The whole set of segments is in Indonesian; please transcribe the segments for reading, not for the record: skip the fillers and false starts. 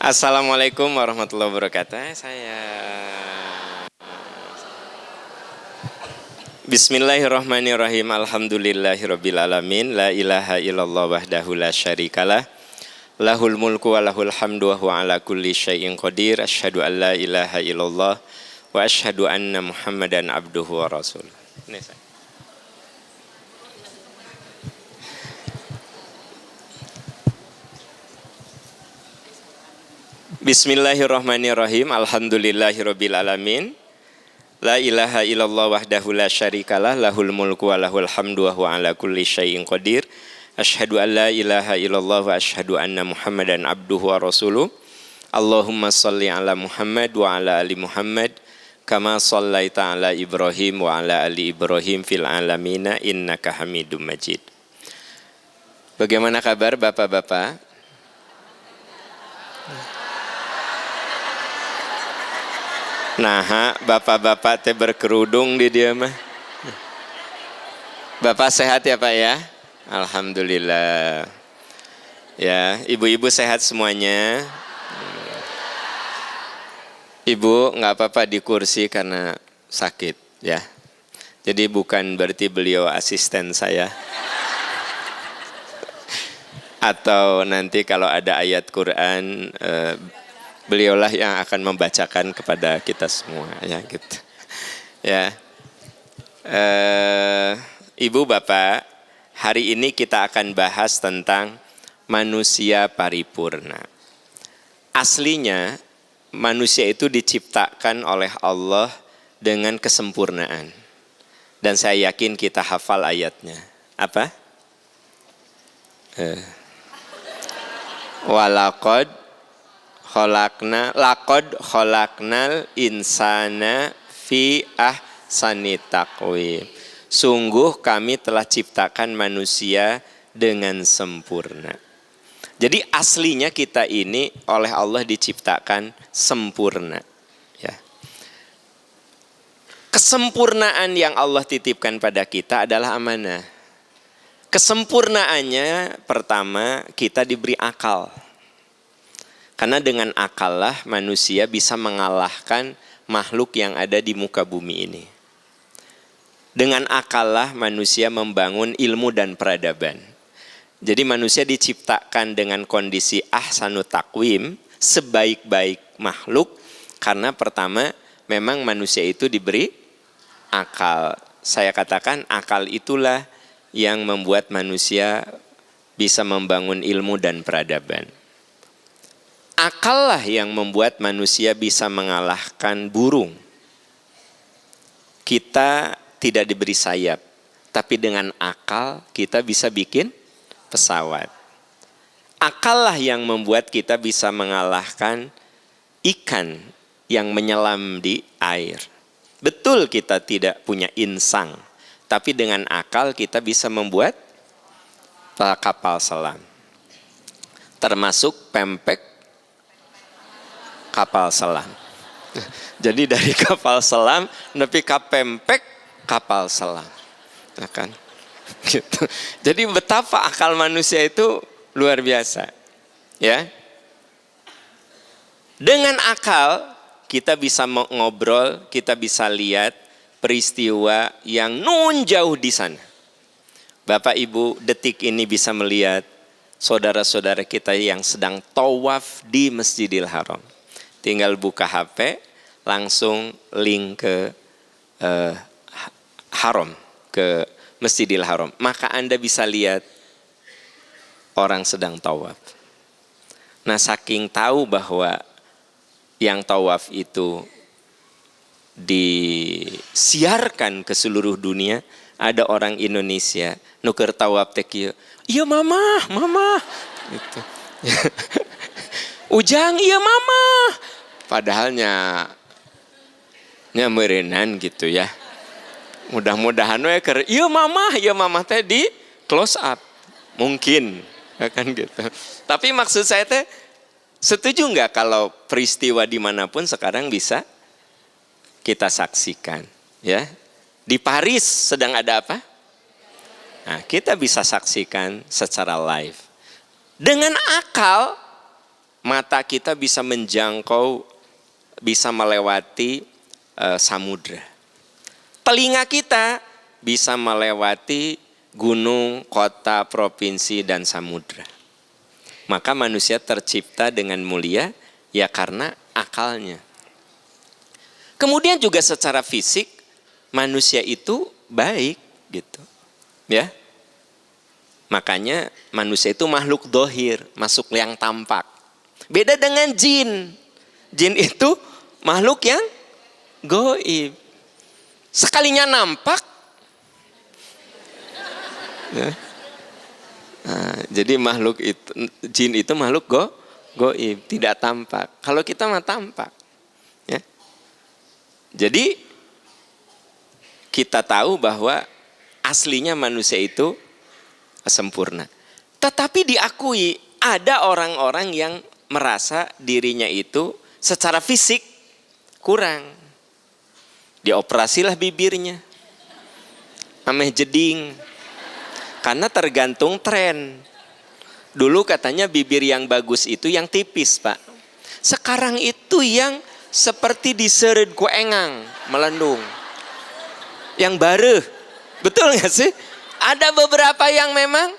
Assalamualaikum warahmatullahi wabarakatuh. Bismillahirrahmanirrahim. Alhamdulillahirabbil alamin. La ilaha illallah wahdahu la syarikalah. Lahul mulku wa lahul hamdu wa huwa ala kulli syai'in qadir. Asyhadu an la ilaha illallah wa asyhadu anna Muhammadan abduhu wa rasuluh. Bismillahirrahmanirrahim. Alhamdulillahirabbil alamin. La ilaha illallah wahdahu la syarikalah. Lahul mulku wa lahul hamdu wa huwa ala kulli syai'in qadir. Asyhadu an la ilaha illallah wa asyhadu anna Muhammadan abduhu wa rasuluh. Allahumma shalli ala Muhammad wa ala ali Muhammad kama shallaita ala Ibrahim wa ala ali Ibrahim fil alamina innaka Hamidum Majid. Bagaimana kabar Bapak-bapak? Nah, bapak-bapak teh berkerudung di dia mah. Bapak sehat ya Pak ya? Alhamdulillah. Ya, ibu-ibu sehat semuanya. Ibu nggak apa-apa di kursi karena sakit ya. Jadi bukan berarti beliau asisten saya. Atau nanti kalau ada ayat Quran beliaulah yang akan membacakan kepada kita semua ya gitu. Ya. Ibu Bapak, hari ini kita akan bahas tentang manusia paripurna. Aslinya manusia itu diciptakan oleh Allah dengan kesempurnaan. Dan saya yakin kita hafal ayatnya. Apa? Laqad khalaqnal insana fi ahsani taqwim. Sungguh kami telah ciptakan manusia dengan sempurna. Jadi aslinya kita ini oleh Allah diciptakan sempurna. Ya. Kesempurnaan yang Allah titipkan pada kita adalah amanah. Kesempurnaannya pertama kita diberi akal. Karena dengan akal lah manusia bisa mengalahkan makhluk yang ada di muka bumi ini. Dengan akal lah manusia membangun ilmu dan peradaban. Jadi manusia diciptakan dengan kondisi ahsanu taqwim, sebaik-baik makhluk. Karena pertama memang manusia itu diberi akal. Saya katakan akal itulah yang membuat manusia bisa membangun ilmu dan peradaban. Akal lah yang membuat manusia bisa mengalahkan burung. Kita tidak diberi sayap, tapi dengan akal kita bisa bikin pesawat. Akal lah yang membuat kita bisa mengalahkan ikan yang menyelam di air. Betul kita tidak punya insang, tapi dengan akal kita bisa membuat kapal selam. Termasuk pempek kapal selam. Jadi dari kapal selam nepi ka pempek kapal selam. Nah kan? Gitu. Jadi betapa akal manusia itu luar biasa. Ya. Dengan akal kita bisa ngobrol, kita bisa lihat peristiwa yang nun jauh di sana. Bapak Ibu detik ini bisa melihat saudara-saudara kita yang sedang tawaf di Masjidil Haram. Tinggal buka HP, langsung link ke Haram, ke Masjidil Haram. Maka Anda bisa lihat orang sedang tawaf. Nah saking tahu bahwa yang tawaf itu disiarkan ke seluruh dunia, ada orang Indonesia nuker tawaf teh kieu. Iya mama. Gitu. Ujang iya mama. Padahalnya meureunnan gitu ya. Mudah-mudahan we keur iya mama teh di close up. Mungkin kan gitu. Tapi maksud saya teh setuju enggak kalau peristiwa dimanapun sekarang bisa kita saksikan ya. Di Paris sedang ada apa? Nah, kita bisa saksikan secara live. Dengan akal mata kita bisa menjangkau, bisa melewati samudra. Telinga kita bisa melewati gunung, kota, provinsi, dan samudra. Maka manusia tercipta dengan mulia ya karena akalnya. Kemudian juga secara fisik manusia itu baik gitu. Ya. Makanya manusia itu makhluk dohir, masuk yang tampak. Beda dengan jin. Jin itu makhluk yang goib. Sekalinya nampak. Ya. Nah, jadi makhluk itu, jin itu makhluk goib, tidak tampak. Kalau kita mah tampak. Ya. Jadi kita tahu bahwa aslinya manusia itu sempurna. Tetapi diakui ada orang-orang yang merasa dirinya itu secara fisik kurang. Dioperasilah bibirnya. Ameh jeding. Karena tergantung tren. Dulu katanya bibir yang bagus itu yang tipis, Pak. Sekarang itu yang seperti diseret kuengang, melendung. Yang bareh. Betul gak sih? Ada beberapa yang memang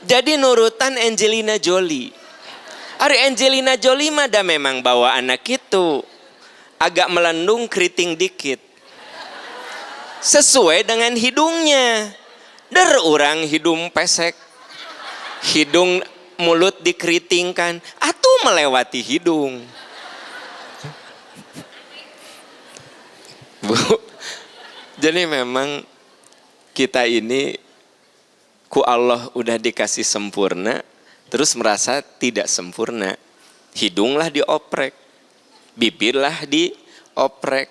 jadi nurutan Angelina Jolie. Ari Angelina Jolie mah dah memang bawa anak itu agak melendung, keriting dikit. Sesuai dengan hidungnya. Orang hidung pesek. Hidung mulut dikeritingkan. Atau melewati hidung. Bu, jadi memang kita ini ku Allah udah dikasih sempurna, terus merasa tidak sempurna. Hidunglah dioprek, bibirlah dioprek.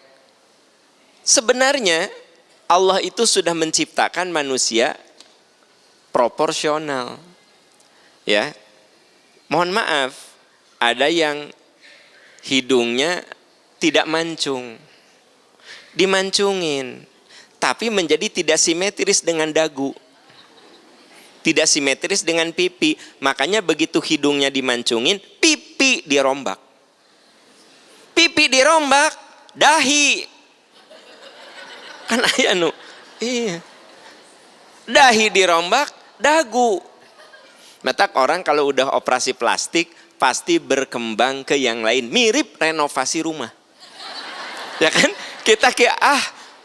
Sebenarnya Allah itu sudah menciptakan manusia proporsional. Ya. Mohon maaf, ada yang hidungnya tidak mancung. Dimancungin, tapi menjadi tidak simetris dengan dagu. Tidak simetris dengan pipi. Makanya begitu hidungnya dimancungin, pipi dirombak. Pipi dirombak, dahi. Kan aya nu. Iya. Dahi dirombak, dagu. Metak orang kalau udah operasi plastik pasti berkembang ke yang lain, mirip renovasi rumah. Ya kan? Kita kayak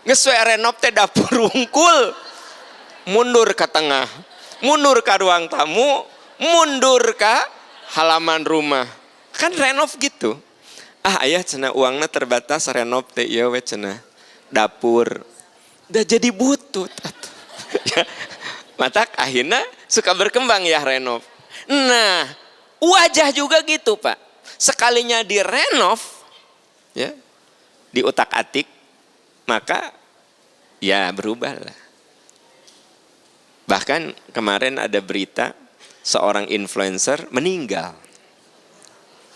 geus we renov teh dapur wungkul. Mundur ke tengah, mundur ke ruang tamu, mundur ke halaman rumah. Kan renov gitu. Aya cenah uangna terbatas renov teh ieu we cenah. Dapur udah jadi butut. Ya, matak akhirnya suka berkembang ya renov. Nah, wajah juga gitu, Pak. Sekalinya direnov, ya, diutak-atik, maka ya berubah lah. Bahkan kemarin ada berita seorang influencer meninggal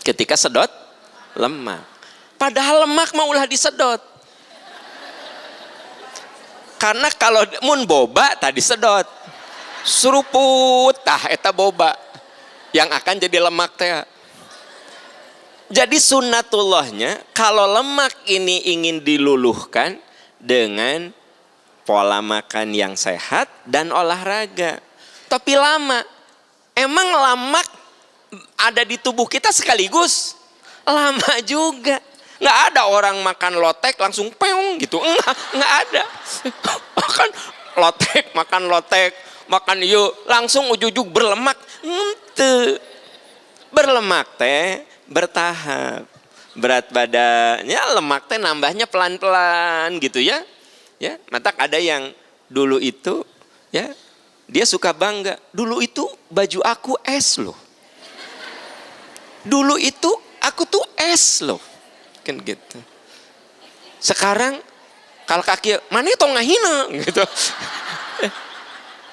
ketika sedot lemak. Padahal lemak mah ulah disedot. Karena kalau mun boba tadi sedot, suruput tah eta boba yang akan jadi lemak teh. Jadi sunnatullahnya kalau lemak ini ingin diluluhkan dengan pola makan yang sehat dan olahraga. Tapi lama, emang lemak ada di tubuh kita sekaligus? Lama juga. Nggak ada orang makan lotek langsung peong gitu. Nggak ada. Makan lotek, makan yuk langsung ujug-ujug berlemak. Ente. Berlemak teh bertahap. Berat badannya lemak teh nambahnya pelan-pelan gitu ya. Ya, matak ada yang dulu itu ya, dia suka bangga. Dulu itu baju aku es loh. Dulu itu aku tuh es loh. Kan gitu. Sekarang kalau kaki mana itu ngahina gitu.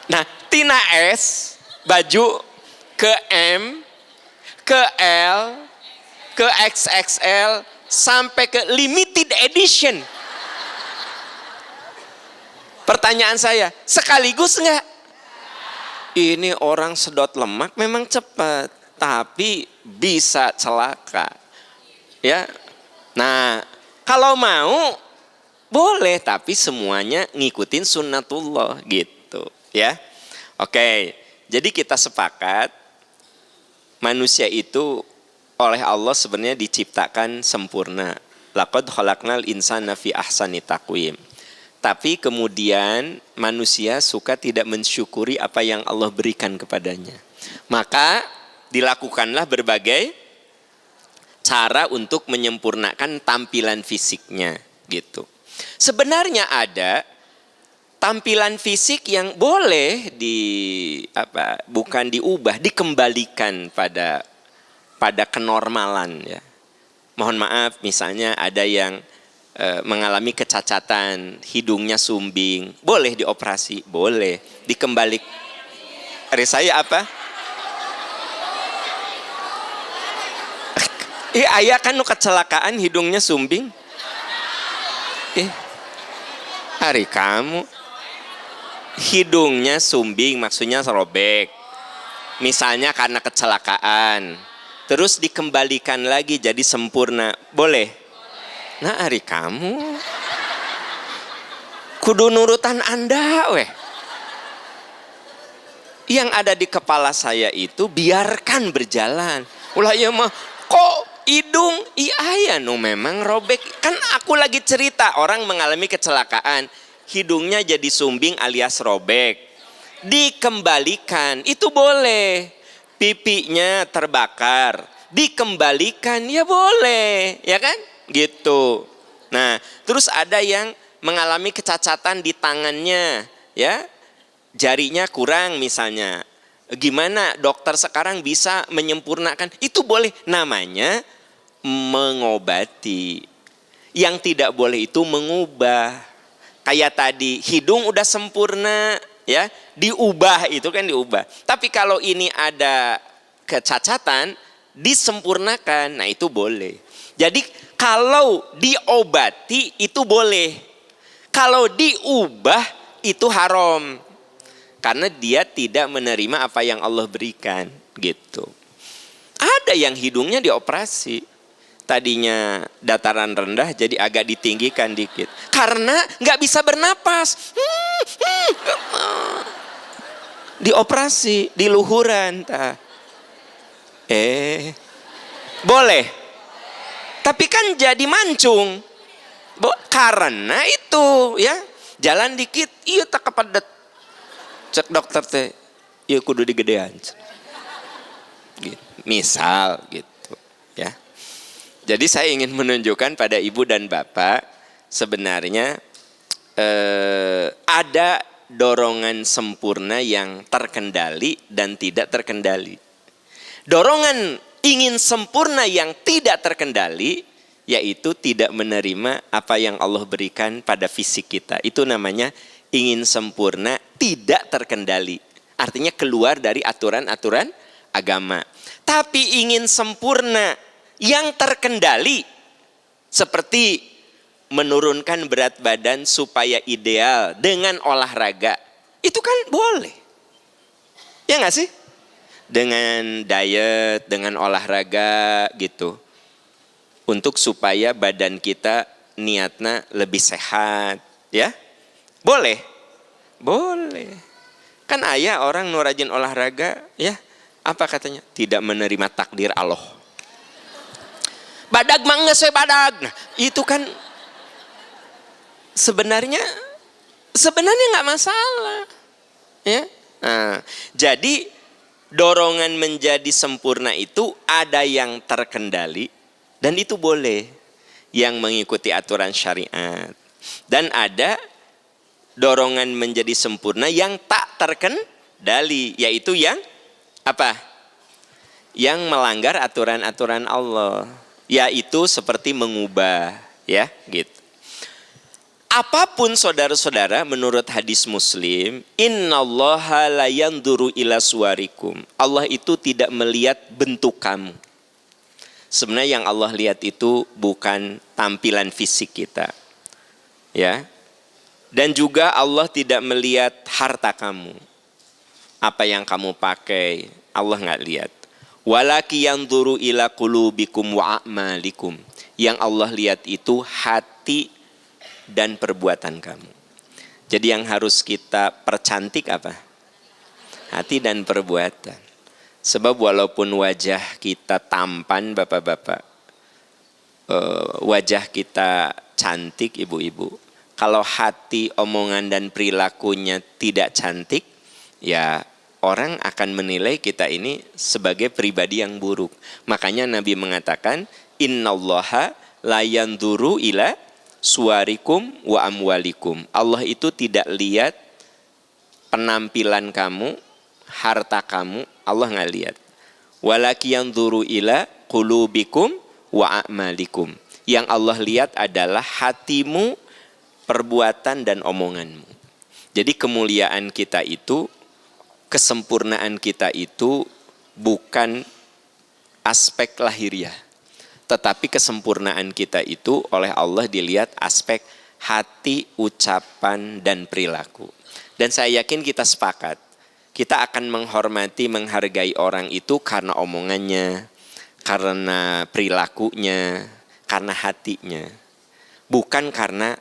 Nah, tina S baju ke M, ke L, ke XXL sampai ke limited edition. Pertanyaan saya, sekaligus enggak? Ini orang sedot lemak memang cepat, tapi bisa celaka. Ya. Nah, kalau mau boleh, tapi semuanya ngikutin sunnatullah gitu, ya. Oke. Jadi kita sepakat manusia itu oleh Allah sebenarnya diciptakan sempurna. Laqad khalaqnal insana fi ahsani taqwim. Tapi kemudian manusia suka tidak mensyukuri apa yang Allah berikan kepadanya. Maka dilakukanlah berbagai cara untuk menyempurnakan tampilan fisiknya gitu. Sebenarnya ada tampilan fisik yang boleh bukan diubah, dikembalikan pada kenormalan ya. Mohon maaf, misalnya ada yang mengalami kecacatan, hidungnya sumbing, boleh dioperasi, boleh dikembalikan. Hari saya apa? Ayah kan kecelakaan hidungnya sumbing. Hari kamu hidungnya sumbing maksudnya robek. Misalnya karena kecelakaan. Terus dikembalikan lagi jadi sempurna. Boleh? Nah, hari kamu kudu nurutan Anda weh. Yang ada di kepala saya itu biarkan berjalan. Ulah ya mah kok hidung iya no memang robek. Kan aku lagi cerita orang mengalami kecelakaan, hidungnya jadi sumbing alias robek. Dikembalikan itu boleh. Pipinya terbakar, dikembalikan ya boleh, ya kan? Gitu. Nah, terus ada yang mengalami kecacatan di tangannya, ya. Jarinya kurang misalnya. Gimana dokter sekarang bisa menyempurnakan? Itu boleh, namanya mengobati. Yang tidak boleh itu mengubah. Kayak tadi, hidung udah sempurna, ya, diubah itu kan diubah. Tapi kalau ini ada kecacatan, disempurnakan, nah itu boleh. Jadi kalau diobati itu boleh. Kalau diubah itu haram. Karena dia tidak menerima apa yang Allah berikan, gitu. Ada yang hidungnya dioperasi. Tadinya dataran rendah jadi agak ditinggikan dikit. Karena nggak bisa bernapas. Dioperasi, diluhuran. Boleh. Tapi kan jadi mancung. Karena itu ya. Jalan dikit, iya tak kepadet. Cek dokter teh, iya kudu digedean. Gitu. Misal gitu ya. Jadi saya ingin menunjukkan pada ibu dan bapak sebenarnya ada dorongan sempurna yang terkendali dan tidak terkendali. Dorongan ingin sempurna yang tidak terkendali yaitu tidak menerima apa yang Allah berikan pada fisik kita. Itu namanya ingin sempurna tidak terkendali. Artinya keluar dari aturan-aturan agama. Tapi ingin sempurna yang terkendali seperti menurunkan berat badan supaya ideal dengan olahraga. Itu kan boleh. Ya nggak sih? Dengan diet, dengan olahraga gitu. Untuk supaya badan kita niatnya lebih sehat. Ya? Boleh? Boleh. Kan ayah orang nu rajin olahraga, ya apa katanya? Tidak menerima takdir Allah. Badag mangga we badag. Nah, itu kan sebenarnya nggak masalah. Ya. Nah, jadi dorongan menjadi sempurna itu ada yang terkendali dan itu boleh yang mengikuti aturan syariat. Dan ada dorongan menjadi sempurna yang tak terkendali, yaitu yang apa? Yang melanggar aturan-aturan Allah, yaitu seperti mengubah, ya, gitu. Apapun saudara-saudara menurut hadis Muslim, innallaha la yanduru ila suwarikum. Allah itu tidak melihat bentuk kamu. Sebenarnya yang Allah lihat itu bukan tampilan fisik kita. Ya. Dan juga Allah tidak melihat harta kamu. Apa yang kamu pakai, Allah nggak lihat. Walaki yanzuru ila qulubikum wa a'malikum. Yang Allah lihat itu hati dan perbuatan kamu. Jadi yang harus kita percantik apa? Hati dan perbuatan. Sebab walaupun wajah kita tampan bapak-bapak, wajah kita cantik ibu-ibu, kalau hati, omongan dan perilakunya tidak cantik, ya orang akan menilai kita ini sebagai pribadi yang buruk. Makanya Nabi mengatakan, innallaha la yanzuru ila suwarikum wa amwalikum. Allah itu tidak lihat penampilan kamu, harta kamu, Allah nggak lihat. Walaki yanzuru ila qulubikum wa a'malikum. Yang Allah lihat adalah hatimu, perbuatan dan omonganmu. Jadi kemuliaan kita itu, kesempurnaan kita itu bukan aspek lahiriah, tetapi kesempurnaan kita itu oleh Allah dilihat aspek hati, ucapan dan perilaku. Dan saya yakin kita sepakat, kita akan menghormati, menghargai orang itu karena omongannya, karena perilakunya, karena hatinya, bukan karena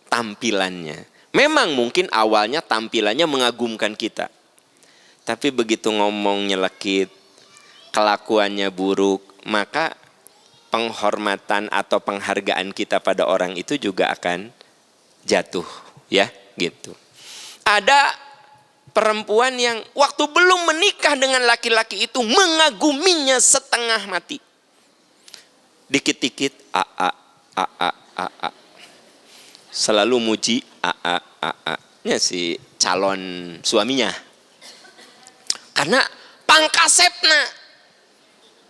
tampilannya. Memang mungkin awalnya tampilannya mengagumkan kita, tapi begitu ngomong nyelekit, kelakuannya buruk, maka penghormatan atau penghargaan kita pada orang itu juga akan jatuh, ya, gitu. Ada perempuan yang waktu belum menikah dengan laki-laki itu mengaguminya setengah mati. Dikit-dikit a. Selalu muji a. Nya si calon suaminya. Karena pangkasepna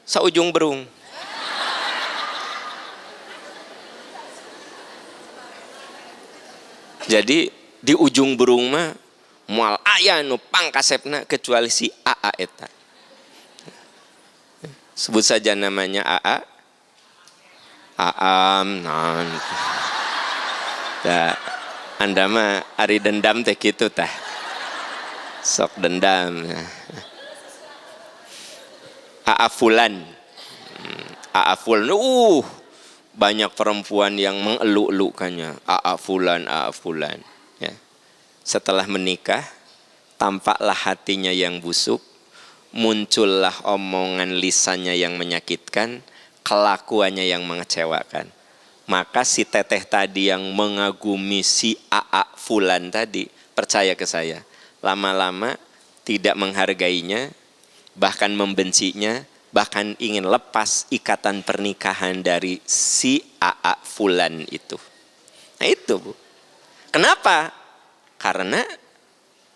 saujung berung. Jadi di ujung berung mah moal aya nu pangkasepna kecuali si AA eta. Sebut saja namanya AA. Aam non. Da Anda mah ari dendam teh kitu tah. Sok dendam. AA fulan. AA fulan. Banyak perempuan yang mengeluk-elukannya. AA fulan. Ya. Setelah menikah, tampaklah hatinya yang busuk, muncullah omongan lisannya yang menyakitkan, kelakuannya yang mengecewakan. Maka si teteh tadi yang mengagumi si AA fulan tadi, percaya ke saya, lama-lama tidak menghargainya, bahkan membencinya, bahkan ingin lepas ikatan pernikahan dari si AA fulan itu. Nah itu Bu. Kenapa? Karena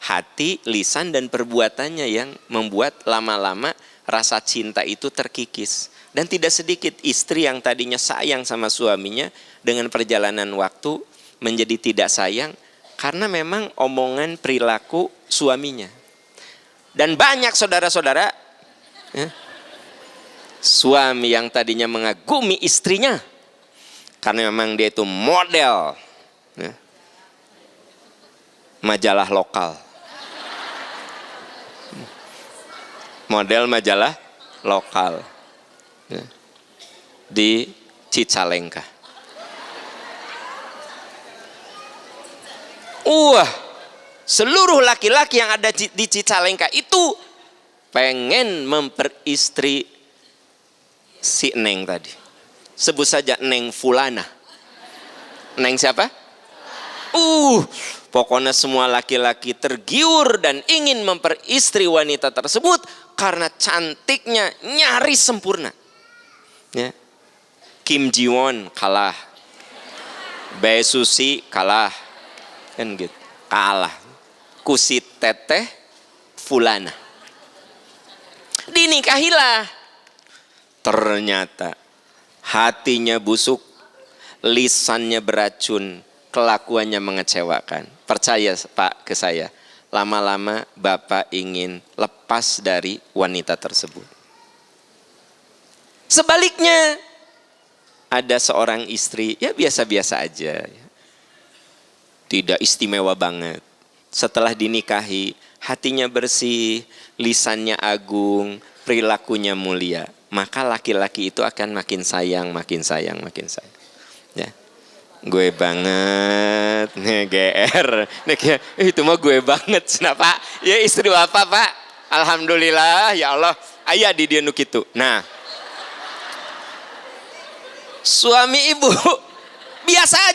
hati, lisan dan perbuatannya yang membuat lama-lama rasa cinta itu terkikis. Dan tidak sedikit istri yang tadinya sayang sama suaminya dengan perjalanan waktu menjadi tidak sayang karena memang omongan perilaku suaminya. Dan banyak saudara-saudara, suami yang tadinya mengagumi istrinya karena memang dia itu model majalah lokal, model majalah lokal di Cicalengka. Seluruh laki-laki yang ada di Cicalengka itu pengen memperistri si Neng tadi. Sebut saja Neng Fulana. Neng siapa? Pokoknya semua laki-laki tergiur dan ingin memperistri wanita tersebut karena cantiknya nyaris sempurna. Ya. Kim Ji Won kalah, Bae Susi kalah, kan gitu, kalah. Kusi teteh Fulana. Dinikahilah. Ternyata hatinya busuk, lisannya beracun, kelakuannya mengecewakan. Percaya Pak ke saya, lama-lama Bapak ingin lepas dari wanita tersebut. Sebaliknya, ada seorang istri, ya biasa-biasa aja. Tidak istimewa banget. Setelah dinikahi, hatinya bersih, lisannya agung, perilakunya mulia, maka laki-laki itu akan makin sayang, makin sayang, makin sayang. Ya. Gue banget, nih GR, nih itu mah gue banget, kenapa? Ya istri apa Pak? Alhamdulillah, ya Allah, ayah di dia nuk itu. Nah, suami ibu biasa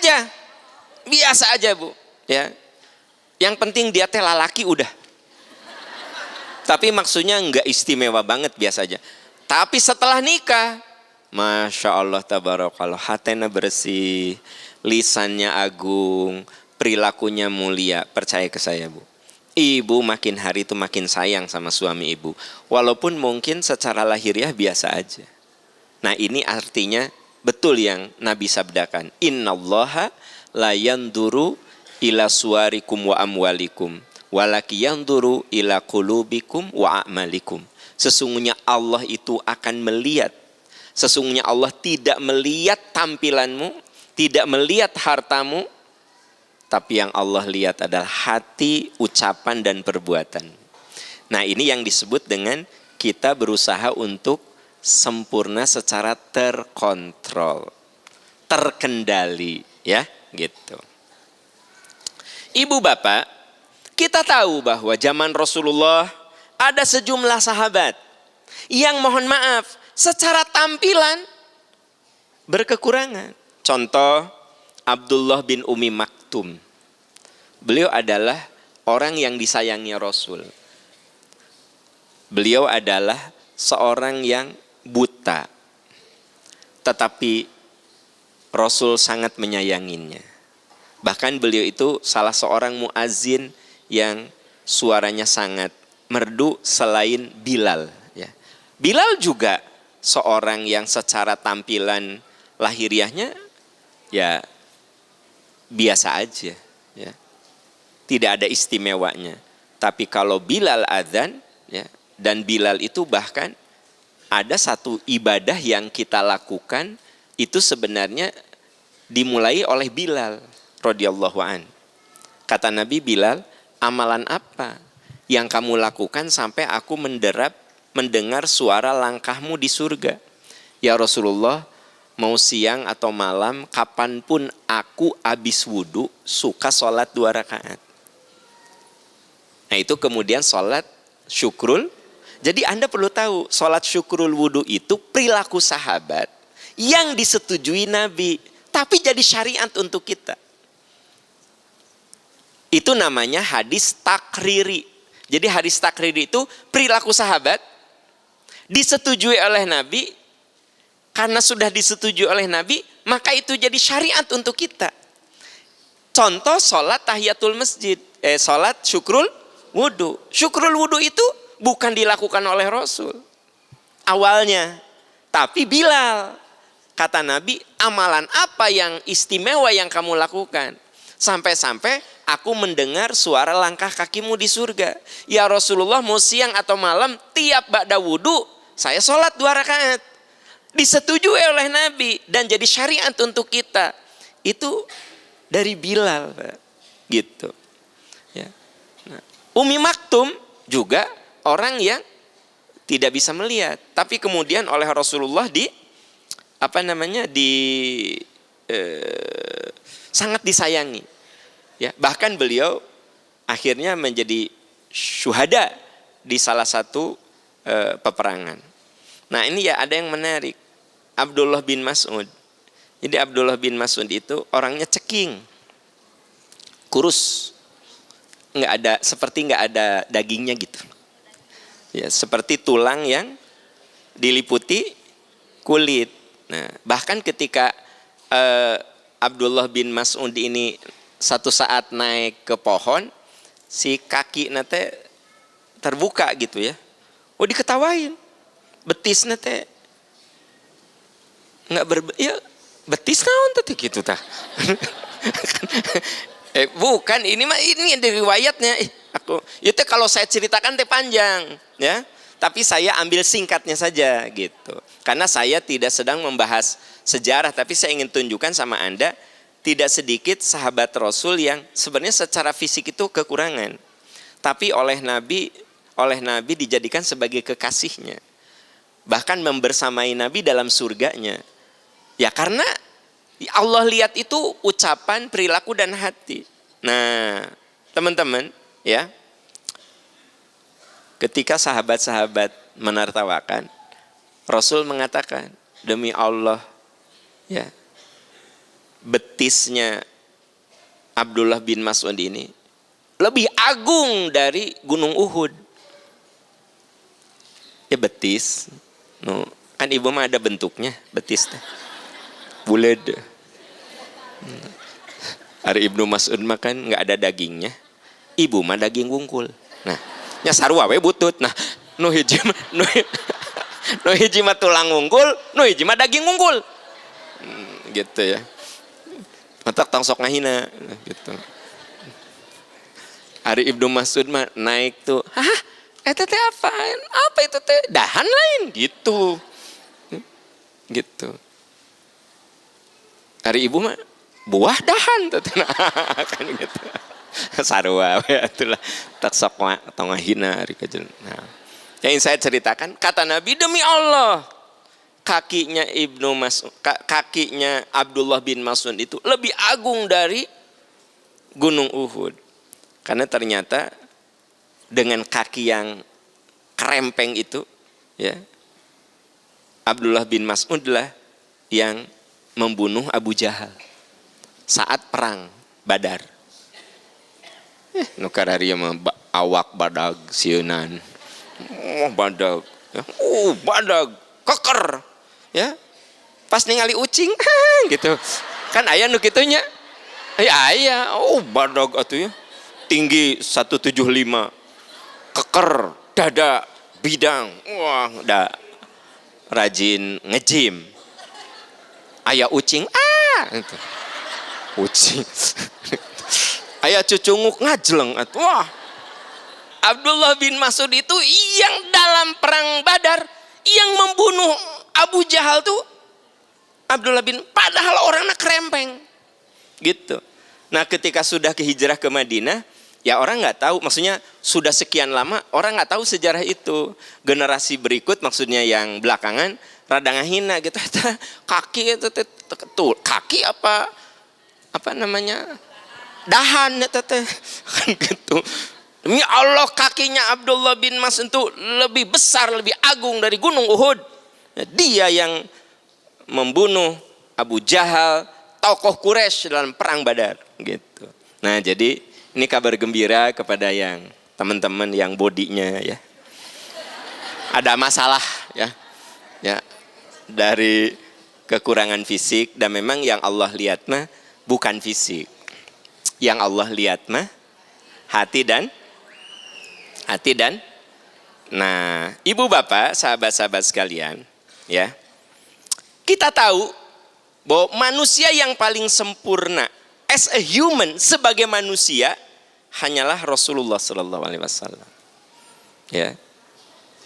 aja Bu. Ya, yang penting dia teh lalaki udah. Tapi maksudnya enggak istimewa banget, biasa aja. Tapi setelah nikah, Masya Allah tabarakallah, hatena bersih, lisannya agung, perilakunya mulia. Percaya ke saya Bu, ibu makin hari itu makin sayang sama suami ibu, walaupun mungkin secara lahiriah biasa aja. Nah ini artinya betul yang Nabi sabdakan, innallaha la yanduru ila suwarikum wa amwalikum walaki yanduru ila qulubikum wa a'malikum. Sesungguhnya Allah itu akan melihat, sesungguhnya Allah tidak melihat tampilanmu, tidak melihat hartamu, tapi yang Allah lihat adalah hati, ucapan, dan perbuatan. Nah ini yang disebut dengan kita berusaha untuk sempurna secara terkontrol, terkendali, ya gitu. Ibu bapak, kita tahu bahwa zaman Rasulullah ada sejumlah sahabat yang mohon maaf secara tampilan berkekurangan. Contoh Abdullah bin Umi Maktum. Beliau adalah orang yang disayangi Rasul. Beliau adalah seorang yang buta, tetapi Rasul sangat menyayanginya. Bahkan beliau itu salah seorang muazin yang suaranya sangat merdu selain Bilal. Ya. Bilal juga seorang yang secara tampilan lahiriahnya ya biasa aja. Ya. Tidak ada istimewanya. Tapi kalau Bilal adzan, ya, dan Bilal itu bahkan ada satu ibadah yang kita lakukan itu sebenarnya dimulai oleh Bilal radhiyallahu an. Kata Nabi, Bilal, amalan apa yang kamu lakukan sampai aku mendengar suara langkahmu di surga? Ya Rasulullah, mau siang atau malam, kapanpun aku habis wudhu, suka sholat 2 rakaat. Nah itu kemudian sholat syukrul. Jadi Anda perlu tahu, sholat syukrul wudhu itu perilaku sahabat yang disetujui Nabi, tapi jadi syariat untuk kita. Itu namanya hadis takriri. Jadi hadis takriri itu perilaku sahabat disetujui oleh Nabi. Karena sudah disetujui oleh Nabi, maka itu jadi syariat untuk kita. Contoh sholat tahiyatul masjid, sholat syukrul wudhu. Syukrul wudhu itu bukan dilakukan oleh Rasul awalnya, tapi Bilal. Kata Nabi, amalan apa yang istimewa yang kamu lakukan? Sampai-sampai aku mendengar suara langkah kakimu di surga. Ya Rasulullah, mau siang atau malam, tiap ba'da wudhu, saya sholat 2 rakaat. Disetujui oleh Nabi dan jadi syariat untuk kita. Itu dari Bilal, Pak. Gitu. Ya. Nah, Umi Maktum juga orang yang tidak bisa melihat, tapi kemudian oleh Rasulullah sangat disayangi. Ya, bahkan beliau akhirnya menjadi syuhada di salah satu peperangan. Nah ini ya ada yang menarik. Abdullah bin Mas'ud. Jadi Abdullah bin Mas'ud itu orangnya ceking, kurus, seperti nggak ada dagingnya gitu. Ya, seperti tulang yang diliputi kulit. Nah, bahkan ketika Abdullah bin Mas'ud ini satu saat naik ke pohon, si kaki nate terbuka gitu ya. Oh diketawain, betis nate nggak ya betis naon tadi gitu tah. Bukan, ini dari riwayatnya. Aku itu kalau saya ceritakan teh panjang ya, tapi saya ambil singkatnya saja gitu. Karena saya tidak sedang membahas sejarah, tapi saya ingin tunjukkan sama Anda tidak sedikit sahabat Rasul yang sebenarnya secara fisik itu kekurangan, tapi oleh Nabi dijadikan sebagai kekasihnya. bahkan membersamai Nabi dalam surganya. Ya karena Allah lihat itu ucapan, perilaku dan hati. Nah, teman-teman, ya. Ketika sahabat-sahabat menertawakan, Rasul mengatakan, demi Allah, ya, betisnya Abdullah bin Mas'ud ini lebih agung dari gunung Uhud. Ya betis, no, kan ibu mah ada bentuknya, betis teh. Bulat. Hari Ibnu Mas'ud makan nggak ada dagingnya, ibu mah daging wungkul. Nah, nya sarua we butut. Nah, nu hiji mah tulang wungkul, nu hiji mah daging wungkul. Gitu ya. Matak tong sok ngahina gitu. Hari Ibnu Mas'ud mah naik tuh, hah? Eta teh apaan? Apa itu teh? Dahan lain gitu. Gitu. Hari ibu mah buah dahan tuh kan gitu. Sarua we atulah tak sok tong ngahina ari kajen. Nah, yang saya ceritakan kata Nabi, demi Allah kakinya kakinya Abdullah bin Mas'ud itu lebih agung dari gunung Uhud. Karena ternyata dengan kaki yang kerempeng itu, ya, Abdullah bin Mas'ud lah yang membunuh Abu Jahal saat perang Badar. Nukarari mah awak badag sieunan. Badag. Badag keker. Ya. Pas ningali ucing gitu. Kan aya nu kitu nya. Aya, badag atuh ya. Tinggi 175. Keker, dada, bidang. Wah, da rajin nge-gym. Aya ucing, gitu. Ucing. Aya cucunguk ngajleng. Wah. Abdullah bin Mas'ud itu yang dalam perang Badar yang membunuh Abu Jahal tuh Abdullah bin, padahal orangnya kerempeng. Gitu. Nah, ketika sudah hijrah ke Madinah, ya orang nggak tahu, maksudnya sudah sekian lama orang nggak tahu sejarah itu. Generasi berikut, maksudnya yang belakangan, rada ngahina gitu. Kaki itu tuh, kaki apa namanya? Dahan ya teteh. Kan gitu. Demi Allah kakinya Abdullah bin Mas'ud itu lebih besar, lebih agung dari gunung Uhud. Dia yang membunuh Abu Jahal, tokoh Quraisy dalam perang Badar gitu. Nah, jadi ini kabar gembira kepada yang teman-teman yang bodinya ya ada masalah ya. Ya. Dari kekurangan fisik, dan memang yang Allah lihat mah bukan fisik. Yang Allah lihat mah hati dan nah, ibu bapak, sahabat-sahabat sekalian, ya. Kita tahu bahwa manusia yang paling sempurna as a human, sebagai manusia, hanyalah Rasulullah SAW. Ya.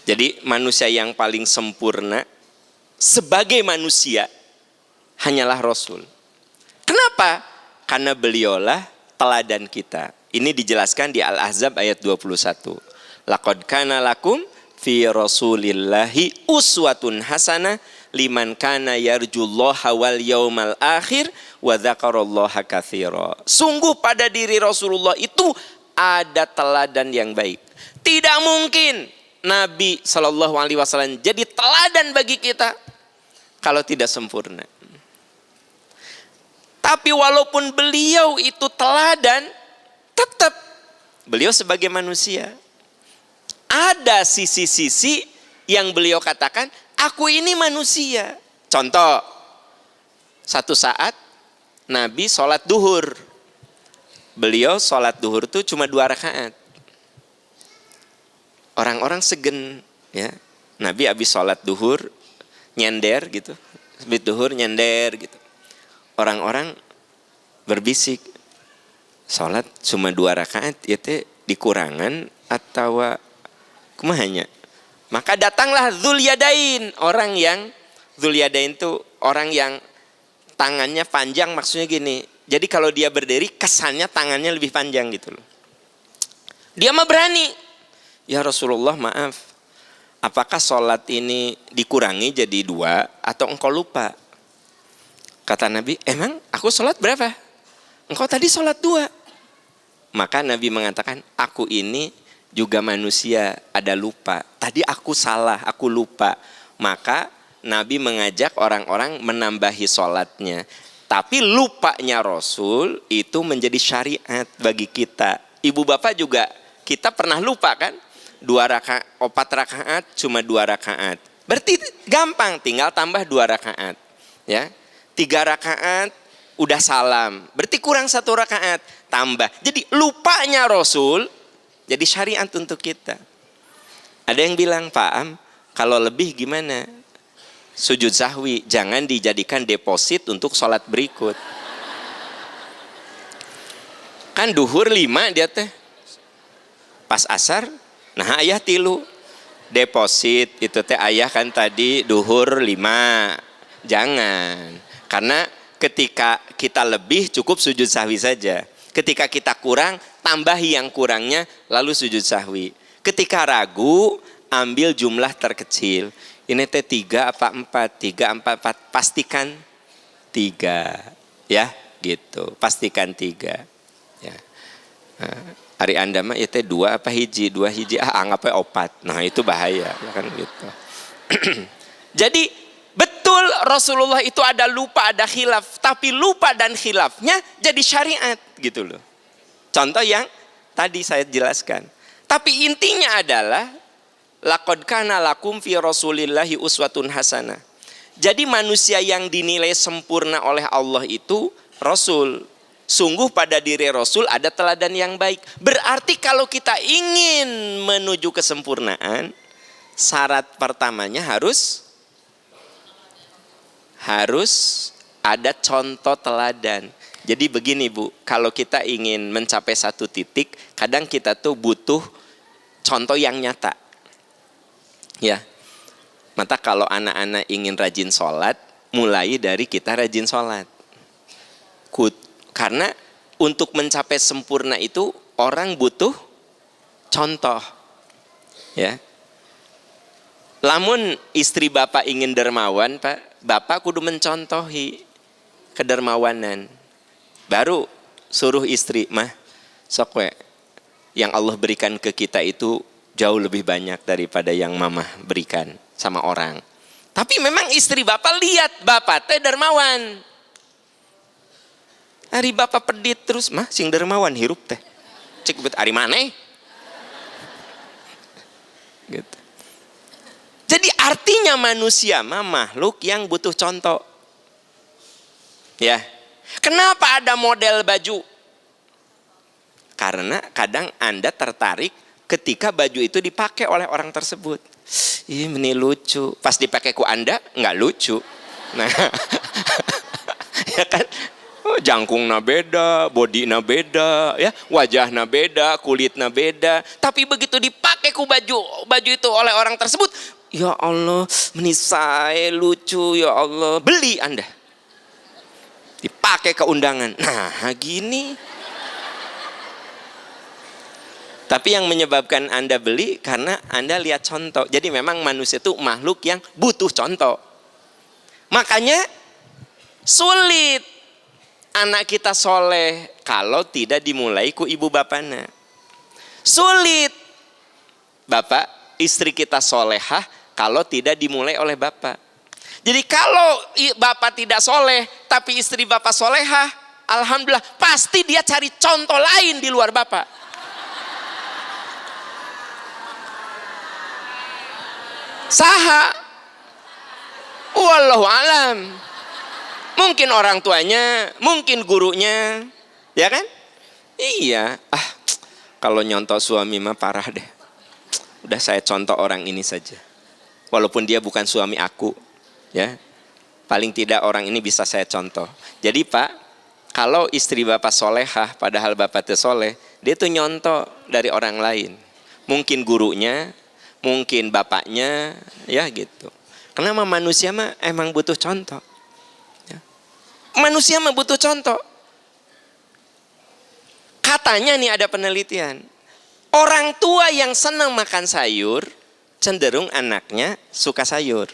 Jadi manusia yang paling sempurna sebagai manusia hanyalah Rasul. Kenapa? Karena beliaulah teladan kita. Ini dijelaskan di Al-Ahzab ayat 21. Laqad kana lakum fi Rasulillahi uswatun hasanah liman kana yarjullaha wal yaumal akhir wa dzakarallaha katsira. Sungguh pada diri Rasulullah itu ada teladan yang baik. Tidak mungkin Nabi SAW jadi teladan bagi kita kalau tidak sempurna. Tapi walaupun beliau itu teladan, tetap beliau sebagai manusia ada sisi-sisi yang beliau katakan, aku ini manusia. Contoh, satu saat Nabi sholat duhur. Beliau sholat duhur itu cuma 2 rakaat. Orang-orang segen, ya. Nabi habis sholat duhur nyender gitu, habis duhur nyender gitu. Orang-orang berbisik, sholat cuma 2 rakaat, itu dikurangan atau kumahanya. Maka datanglah Dzulyadain, orang yang Dzulyadain itu orang yang tangannya panjang, maksudnya gini. Jadi kalau dia berdiri kesannya tangannya lebih panjang gitu loh. Dia mah berani. Ya Rasulullah, maaf, apakah sholat ini dikurangi jadi 2 atau engkau lupa? Kata Nabi, emang aku sholat berapa? Engkau tadi sholat 2. Maka Nabi mengatakan, aku ini juga manusia, ada lupa. Tadi aku salah, aku lupa. Maka Nabi mengajak orang-orang menambahi sholatnya. Tapi lupanya Rasul itu menjadi syariat bagi kita. Ibu bapak juga, kita pernah lupa kan? 4 rakaat cuma 2 rakaat. Berarti gampang, tinggal tambah 2 rakaat. Ya, 3 rakaat udah salam. Berarti kurang 1 rakaat, tambah. Jadi lupanya Rasul jadi syariat untuk kita. Ada yang bilang, Pak Am, kalau lebih gimana? Sujud sahwi, jangan dijadikan deposit untuk sholat berikut. Kan duhur 5 dia teh. Pas asar, nah ayah 3. Deposit itu teh ayah kan tadi duhur 5. Jangan. Karena ketika kita lebih cukup sujud sahwi saja. Ketika kita kurang, tambahi yang kurangnya lalu sujud sahwi. Ketika ragu, ambil jumlah terkecil. Ini teh 3 apa 4? 3, 4, 4. Pastikan 3. Ya, gitu. Pastikan 3. Ya. Hari anda mah itu 2 apa hiji? 2 hiji, anggapnya 4. Nah itu bahaya. Ya kan gitu. Jadi betul Rasulullah itu ada lupa, ada khilaf. Tapi lupa dan khilafnya jadi syariat gitu loh. Contoh yang tadi saya jelaskan. Tapi intinya adalah laqad kana lakum fi Rasulillahi uswatun hasanah. Jadi manusia yang dinilai sempurna oleh Allah itu Rasul. Sungguh pada diri Rasul ada teladan yang baik. Berarti kalau kita ingin menuju kesempurnaan, syarat pertamanya harus ada contoh teladan. Jadi begini Bu, kalau kita ingin mencapai satu titik, kadang kita tuh butuh contoh yang nyata. Ya, maka kalau anak-anak ingin rajin sholat, mulai dari kita rajin sholat. Karena untuk mencapai sempurna itu orang butuh contoh. Ya, lamun istri bapak ingin dermawan, Pak, bapak kudu mencontohi kedermawanan. Baru suruh istri, mah, sok we, yang Allah berikan ke kita itu jauh lebih banyak daripada yang mama berikan sama orang. Tapi memang istri bapak lihat bapak teh dermawan. Hari bapak pedit terus, mah sing dermawan hirup teh. Cek bet ari maneh. Gitu. Jadi artinya manusia mah makhluk yang butuh contoh. Ya. Kenapa ada model baju? Karena kadang Anda tertarik ketika baju itu dipakai oleh orang tersebut. Ini lucu. Pas dipakai ku Anda, nggak lucu. Nah, ya kan? Jangkungna beda, bodina beda, ya, wajahna beda, kulitna beda. Tapi begitu dipakai ku baju itu oleh orang tersebut, ya Allah, menisai lucu, ya Allah, beli Anda. Dipakai ke undangan. Nah, gini. Tapi yang menyebabkan Anda beli karena Anda lihat contoh. Jadi memang manusia itu makhluk yang butuh contoh. Makanya sulit anak kita soleh kalau tidak dimulai ku ibu bapaknya. Sulit bapak istri kita solehah kalau tidak dimulai oleh bapak. Jadi kalau bapak tidak soleh tapi istri bapak solehah, alhamdulillah pasti dia cari contoh lain di luar bapak. Saha? Wallahu alam. Mungkin orang tuanya, mungkin gurunya, ya kan? Iya. Kalau nyontoh suami mah parah deh. Udah saya contoh orang ini saja. Walaupun dia bukan suami aku, ya. Paling tidak orang ini bisa saya contoh. Jadi Pak, kalau istri bapak solehah, padahal bapak itu soleh, dia tuh nyontoh dari orang lain. Mungkin gurunya, mungkin bapaknya, ya gitu. Karena manusia mah emang butuh contoh. Manusia mah butuh contoh. Katanya nih ada penelitian. Orang tua yang senang makan sayur cenderung anaknya suka sayur.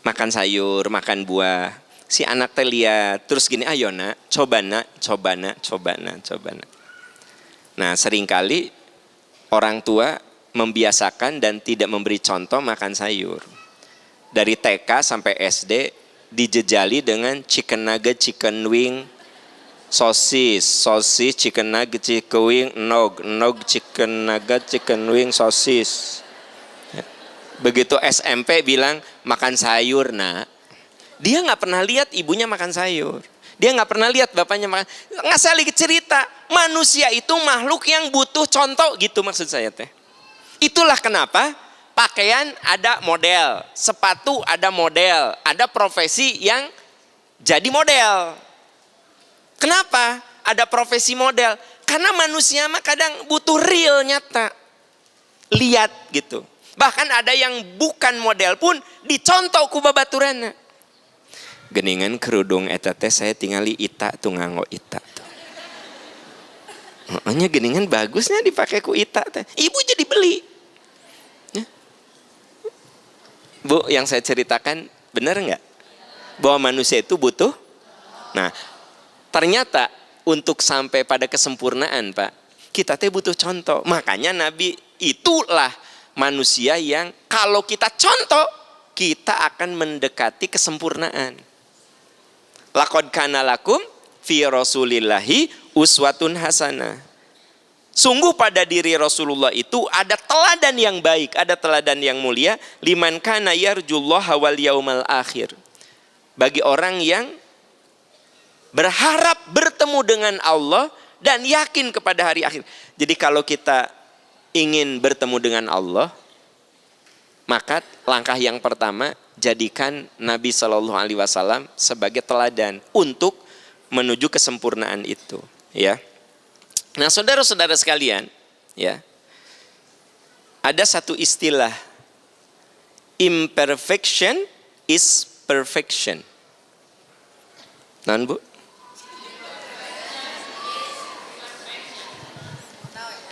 Makan sayur, makan buah. Si anak teh lihat, terus gini, ayo nak, coba nak. Nah seringkali orang tua membiasakan dan tidak memberi contoh makan sayur. Dari TK sampai SD dijejali dengan chicken nugget, chicken wing, sosis, chicken nugget, chicken wing, nog, chicken nugget, chicken wing, sosis. Begitu SMP bilang makan sayur nak. Dia nggak pernah lihat ibunya makan sayur. Dia nggak pernah lihat bapaknya makan. Nggak, saya lagi cerita. Manusia itu makhluk yang butuh contoh gitu maksud saya teh. Itulah kenapa pakaian ada model, sepatu ada model, ada profesi yang jadi model. Kenapa ada profesi model? Karena manusia mah kadang butuh real nyata. Lihat gitu. Bahkan ada yang bukan model pun dicontoh ku babaturana. Geningan kerudung eta teh saya tingali Ita tuh nganggo Ita tuh. Hanya geningan bagusnya dipakai ku Ita teh. Ibu jadi beli. Ya. Bu, yang saya ceritakan benar nggak? Bahwa manusia itu butuh. Nah, ternyata untuk sampai pada kesempurnaan, Pak, kita teh butuh contoh. Makanya Nabi itulah manusia yang kalau kita contoh, kita akan mendekati kesempurnaan. Laqad kana lakum fi Rasulillahi uswatun hasanah. Sungguh pada diri Rasulullah itu ada teladan yang baik, ada teladan yang mulia. Liman kana yarjullaha wal yaumal akhir. Bagi orang yang berharap bertemu dengan Allah dan yakin kepada hari akhir. Jadi kalau kita ingin bertemu dengan Allah, maka langkah yang pertama jadikan Nabi Shallallahu Alaihi Wasallam sebagai teladan untuk menuju kesempurnaan itu, ya. Nah, saudara-saudara sekalian, ya, ada satu istilah, imperfection is perfection. Non, Bu?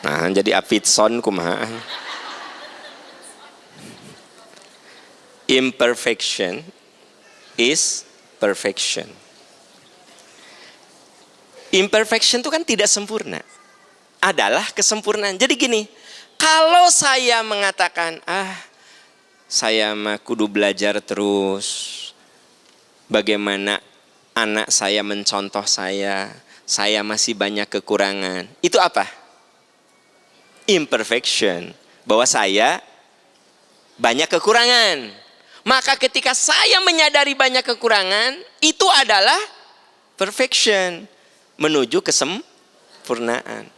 Nah, jadi apitson kumaha. Imperfection is perfection. Imperfection itu kan tidak sempurna. Adalah kesempurnaan. Jadi gini, kalau saya mengatakan, saya mah kudu belajar terus. Bagaimana anak saya mencontoh saya masih banyak kekurangan. Itu apa? Imperfection. Bahwa saya banyak kekurangan. Maka ketika saya menyadari banyak kekurangan, itu adalah perfection, menuju kesempurnaan.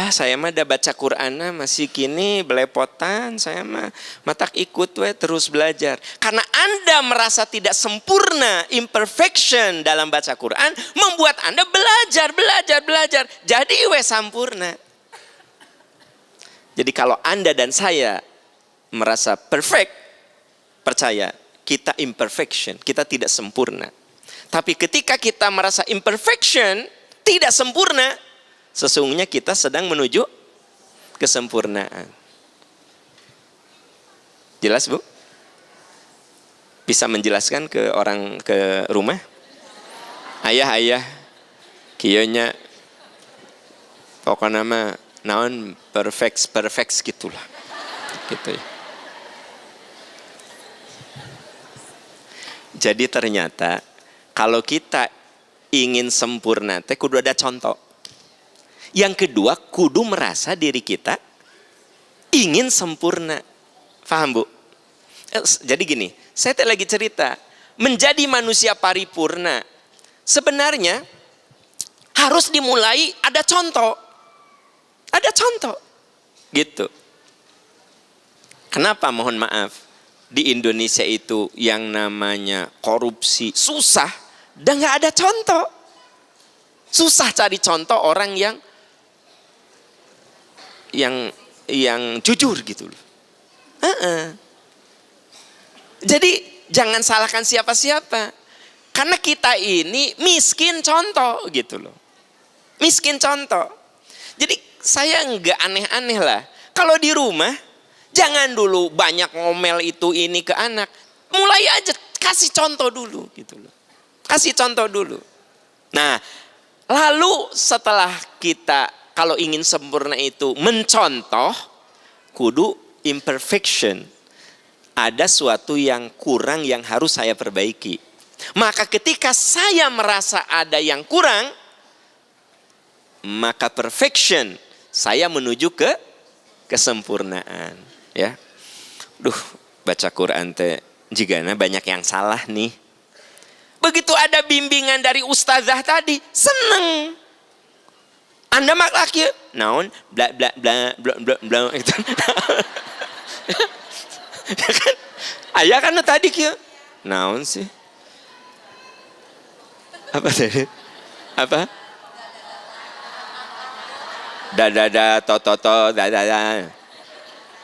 Saya mah udah baca Quran masih kini belepotan, saya mah matak ikut terus belajar. Karena Anda merasa tidak sempurna, imperfection dalam baca Quran, membuat Anda belajar. Jadi sampurna. Jadi kalau Anda dan saya merasa perfect, percaya, kita imperfection, kita tidak sempurna. Tapi ketika kita merasa imperfection, tidak sempurna, sesungguhnya kita sedang menuju kesempurnaan. Jelas, Bu? Bisa menjelaskan ke orang ke rumah? Ayah, kionya pokoknya nama naon perfect gitulah. Gitu ya. Jadi ternyata kalau kita ingin sempurna teh kudu ada contoh. Yang kedua, kudu merasa diri kita ingin sempurna. Paham, Bu? Jadi gini, saya lagi cerita, menjadi manusia paripurna sebenarnya harus dimulai ada contoh. Ada contoh. Gitu. Kenapa mohon maaf? Di Indonesia itu yang namanya korupsi susah dan nggak ada contoh. Susah cari contoh orang yang jujur gitu loh. Jadi jangan salahkan siapa-siapa. Karena kita ini miskin contoh gitu loh. Miskin contoh. Jadi saya nggak aneh-aneh lah. Kalau di rumah Jangan dulu banyak ngomel itu ini ke anak. Mulai aja kasih contoh dulu gitu loh. Kasih contoh dulu. Nah, lalu setelah kita kalau ingin sempurna itu mencontoh, kudu imperfection. Ada suatu yang kurang yang harus saya perbaiki. Maka ketika saya merasa ada yang kurang, maka perfection, saya menuju ke kesempurnaan. Ya, baca Quran teh jigana banyak yang salah nih. Begitu ada bimbingan dari ustazah tadi, seneng. Anda mak laki, naon, bla bla bla bla bla bla itu. Ya kan? Ayah kan tadi kieu. Naon sih? Apa tadi? Apa? Da to da.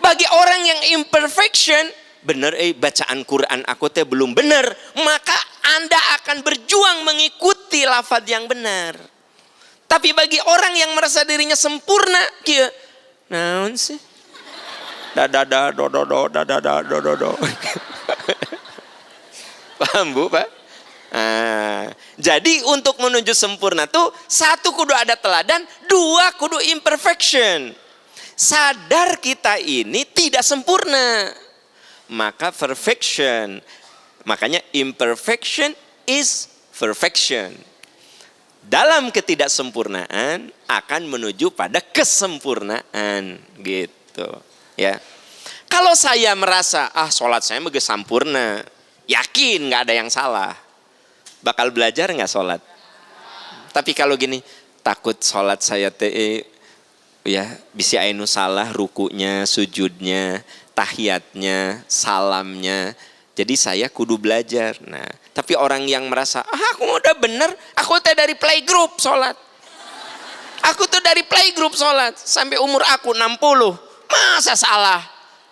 Bagi orang yang imperfection, bener bacaan Quran aku teh belum benar, maka Anda akan berjuang mengikuti lafaz yang benar. Tapi bagi orang yang merasa dirinya sempurna, kieu naon sih? Da do. Paham Bu, Pak? Jadi untuk menuju sempurna tuh, satu kudu ada teladan, dua kudu imperfection. Sadar kita ini tidak sempurna. Maka perfection. Makanya imperfection is perfection. Dalam ketidaksempurnaan akan menuju pada kesempurnaan gitu ya. Kalau saya merasa sholat saya mega sempurna, yakin nggak ada yang salah, bakal belajar nggak sholat. Tapi kalau gini, takut sholat saya ya bisa anu salah rukunya, sujudnya, tahiyatnya, salamnya. Jadi saya kudu belajar. Nah, tapi orang yang merasa, aku udah bener, aku tuh dari playgroup sholat. Aku tuh dari playgroup sholat sampai umur aku 60, masa salah?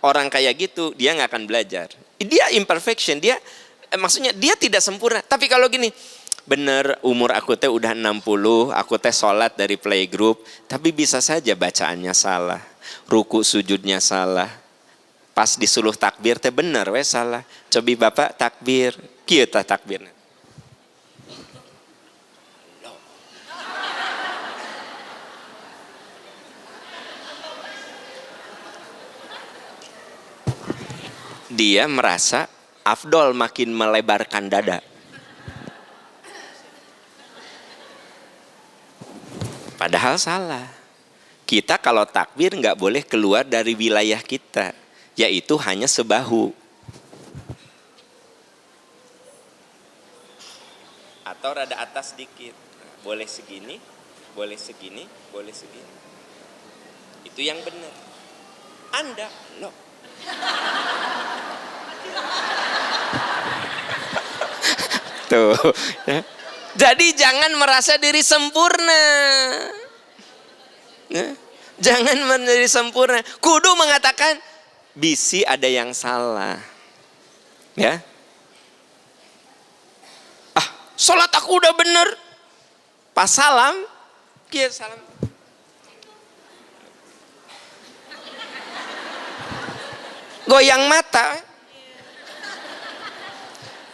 Orang kayak gitu dia nggak akan belajar. Dia imperfection, maksudnya dia tidak sempurna. Tapi kalau gini, bener umur aku teh udah 60, aku teh sholat dari playgroup, tapi bisa saja bacaannya salah, ruku sujudnya salah. Pas disuruh takbir teh bener we salah. Cobi Bapak takbir, kieu tah takbirna. Dia merasa afdol makin melebarkan dada. Padahal salah. Kita kalau takbir nggak boleh keluar dari wilayah kita, yaitu hanya sebahu. Atau rada atas dikit. Nah, boleh segini, boleh segini, boleh segini. Itu yang benar. Anda, loh. Tuh. Jadi jangan merasa diri sempurna. Jangan menjadi sempurna. Kudu mengatakan, bisi ada yang salah. Ya. Sholat aku udah bener. Pas salam, kieu salam. Goyang mata.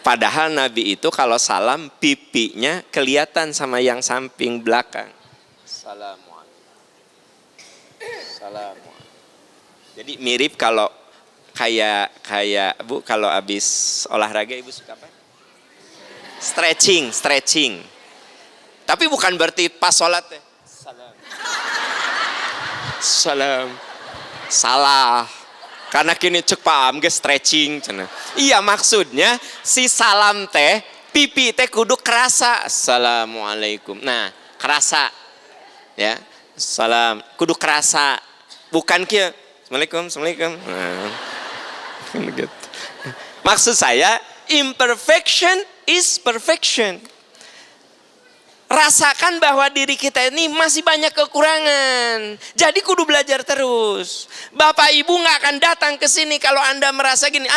Padahal Nabi itu kalau salam pipinya kelihatan sama yang samping belakang. Assalamualaikum. Jadi mirip kalau kayak Bu kalau habis olahraga Ibu suka apa? Stretching. Tapi bukan berarti pas sholat teh. Salam. Salah. Karena kini cek paham ge stretching cenah. Iya maksudnya si salam teh pipi teh kudu kerasa. Assalamualaikum. Nah, kerasa. Ya. Salam kudu kerasa. Bukan kieu. Assalamualaikum. Nah. Gitu. Maksud saya imperfection is perfection. Rasakan bahwa diri kita ini masih banyak kekurangan. Jadi kudu belajar terus. Bapak Ibu gak akan datang ke sini kalau Anda merasa gini,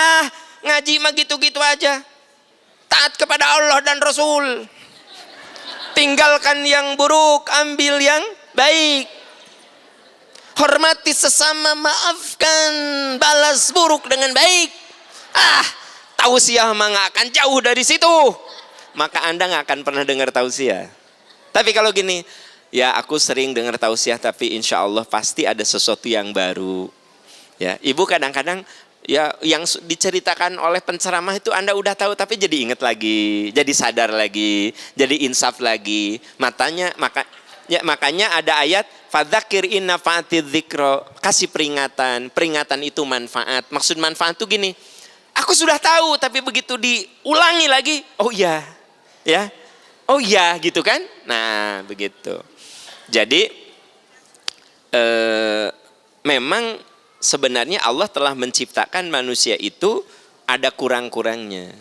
ngaji mah gitu-gitu aja. Taat kepada Allah dan Rasul. Tinggalkan yang buruk, ambil yang baik. hormati sesama, maafkan, balas buruk dengan baik. Tausiah mah nggak akan jauh dari situ. Maka Anda nggak akan pernah dengar tausiah. Tapi kalau gini, ya aku sering dengar tausiah, tapi insya Allah pasti ada sesuatu yang baru. Ya, ibu kadang-kadang ya yang diceritakan oleh penceramah itu Anda udah tahu, tapi jadi ingat lagi, jadi sadar lagi, jadi insaf lagi. Makanya ada ayat fadzakir in nafa'atiz dzikra, kasih peringatan. Peringatan itu manfaat. Maksud manfaat itu gini, aku sudah tahu tapi begitu diulangi lagi, oh iya, ya. Oh iya gitu kan? Nah, begitu. Jadi memang sebenarnya Allah telah menciptakan manusia itu ada kurang-kurangnya.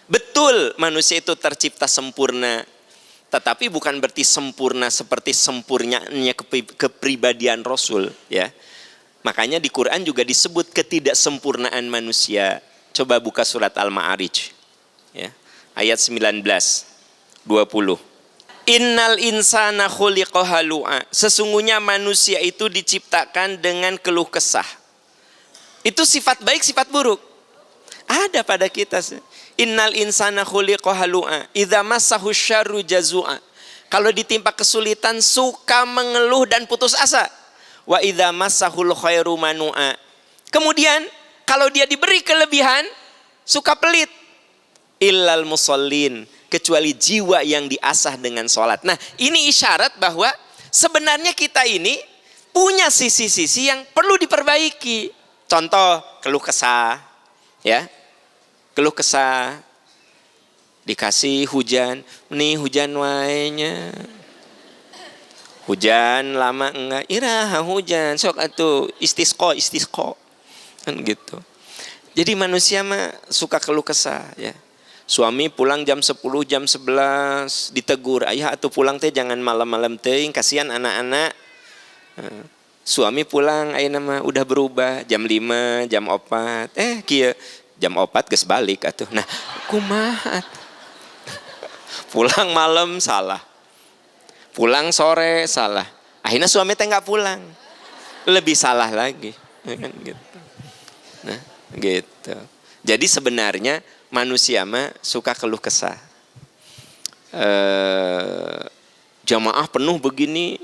Betul, manusia itu tercipta sempurna. Tetapi bukan berarti sempurna seperti sempurnanya kepribadian Rasul, ya. Makanya di Quran juga disebut ketidaksempurnaan manusia. Coba buka surat Al-Ma'arij, ya. Ayat 19. 20. Innal insana khuliqa halu'a. Sesungguhnya manusia itu diciptakan dengan keluh kesah. Itu sifat baik, sifat buruk. Ada pada kita. Innal insana khuliqa halu'a. Idza massahu syarru jazua. Kalau ditimpa kesulitan suka mengeluh dan putus asa. Wa idza massahul khairu manu'a. Kemudian kalau dia diberi kelebihan suka pelit. Illal musallin, kecuali jiwa yang diasah dengan sholat. Nah, ini isyarat bahwa sebenarnya kita ini punya sisi-sisi yang perlu diperbaiki. Contoh, keluh kesah, ya, keluh kesah, dikasih hujan, nih hujan wainya, hujan lama enggak, iraha hujan, sok atuh istisqo, kan gitu. Jadi manusia mah suka keluh kesah, ya. Suami pulang jam 10, jam 11 ditegur, ayah atuh pulang teh jangan malam-malam teuing, kasihan anak-anak. Suami pulang ayeuna mah udah berubah jam 5, jam 4. Kieu jam 4 geus balik atuh. Nah, kumaha? Pulang malam salah. Pulang sore salah. Akhirnya suami teh enggak pulang. Lebih salah lagi. Gitu. Nah, gitu. Jadi sebenarnya manusia mah suka keluh kesah. Jamaah penuh begini,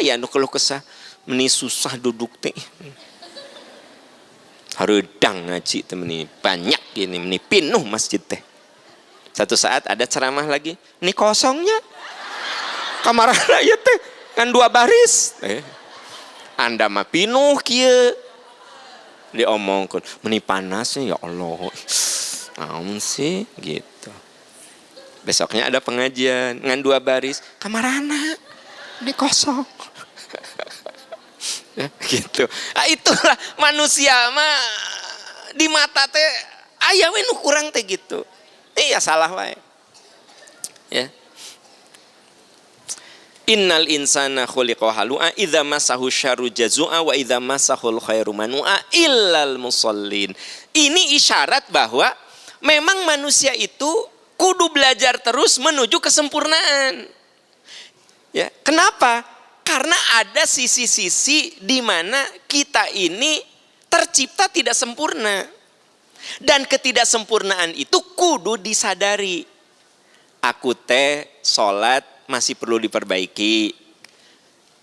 ya nu keluh kesah, meni susah duduk teh. Hareudang ngaji teh meni banyak gini, meni pinuh masjid teh. Satu saat ada ceramah lagi, ini kosongnya. Kamar raya teh kan 2 baris. Anda mah pinuh kieu. Diomongkan, meni panasnya ya Allah. Namun sih gitu. Besoknya ada pengajian ngan 2 baris, kamarana ini kosong. Ya, gitu. Nah, itulah manusia mah di mata teh aya we nu kurang teh gitu. Iya salah wae. Ya. Innal insana khuliqa halu'a idza massahu syarru jazua wa idza massahul khairu manu'a illal musallin. Ini isyarat bahwa memang manusia itu kudu belajar terus menuju kesempurnaan. Ya, kenapa? Karena ada sisi-sisi di mana kita ini tercipta tidak sempurna. Dan ketidaksempurnaan itu kudu disadari. Aku teh salat masih perlu diperbaiki.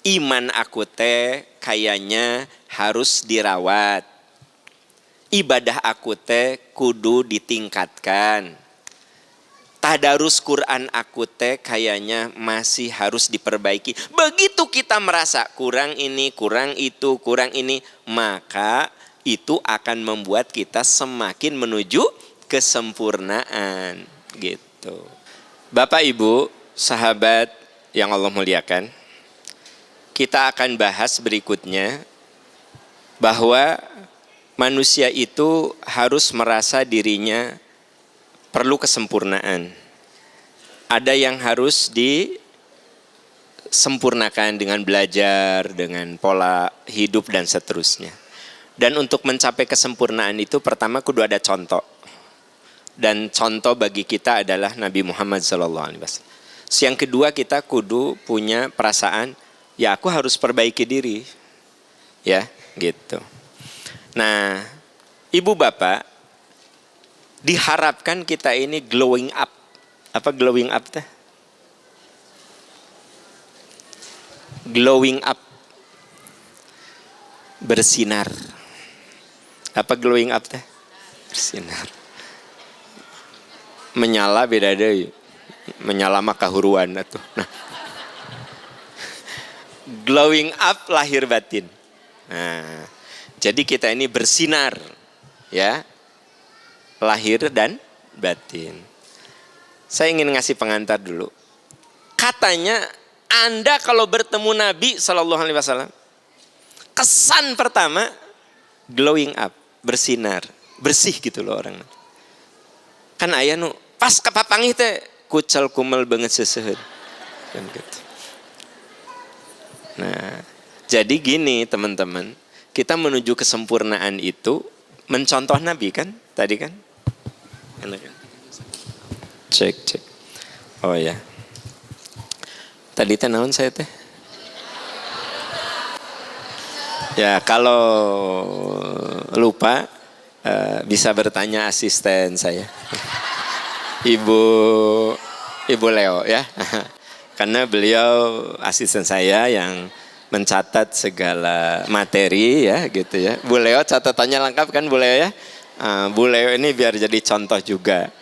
Iman aku teh kayaknya harus dirawat. Ibadah aku teh kudu ditingkatkan. Tadarus Quran aku teh kayaknya masih harus diperbaiki. Begitu kita merasa kurang ini, kurang itu, kurang ini, maka itu akan membuat kita semakin menuju kesempurnaan gitu. Bapak Ibu, sahabat yang Allah muliakan, kita akan bahas berikutnya bahwa manusia itu harus merasa dirinya perlu kesempurnaan. Ada yang harus disempurnakan dengan belajar, dengan pola hidup dan seterusnya. Dan untuk mencapai kesempurnaan itu pertama kudu ada contoh. Dan contoh bagi kita adalah Nabi Muhammad SAW. Yang kedua kita kudu punya perasaan, ya aku harus perbaiki diri. Ya, gitu. Nah, ibu bapak, diharapkan kita ini glowing up. Apa glowing up teh? Glowing up. Bersinar. Apa glowing up teh? Bersinar. Menyala beda deh. Menyala mah kahuruan atuh. Nah. Glowing up lahir batin. Nah, jadi kita ini bersinar, ya, lahir dan batin. Saya ingin ngasih pengantar dulu. Katanya Anda kalau bertemu Nabi Shallallahu Alaihi Wasallam, kesan pertama glowing up, bersinar, bersih gitu loh orang. Kan ayah nu pas kapapangih teh kucal kumel banget seseuheun. Kan gitu. Nah, jadi gini teman-teman, kita menuju kesempurnaan itu mencontoh Nabi kan, tadi kan? Enak kan? Cek. Oh ya. Tadi teh naon saya teh? Ya kalau lupa bisa bertanya asisten saya, Ibu Leo ya. Karena beliau asisten saya yang mencatat segala materi ya gitu ya. Bu Leo catatannya lengkap kan Bu Leo ya. Bu Leo ini biar jadi contoh juga.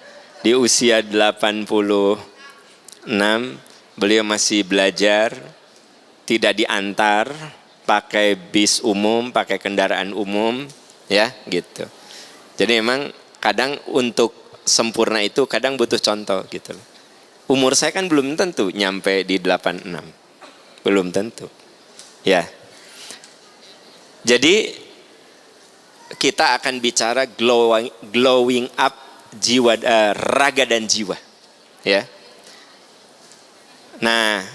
Di usia 86 beliau masih belajar, tidak diantar, pakai bis umum, pakai kendaraan umum ya gitu. Jadi memang kadang untuk sempurna itu kadang butuh contoh gitu. Umur saya kan belum tentu nyampe di 86. Belum tentu. Ya. Jadi kita akan bicara glowing up jiwa, raga dan jiwa. Ya. Nah,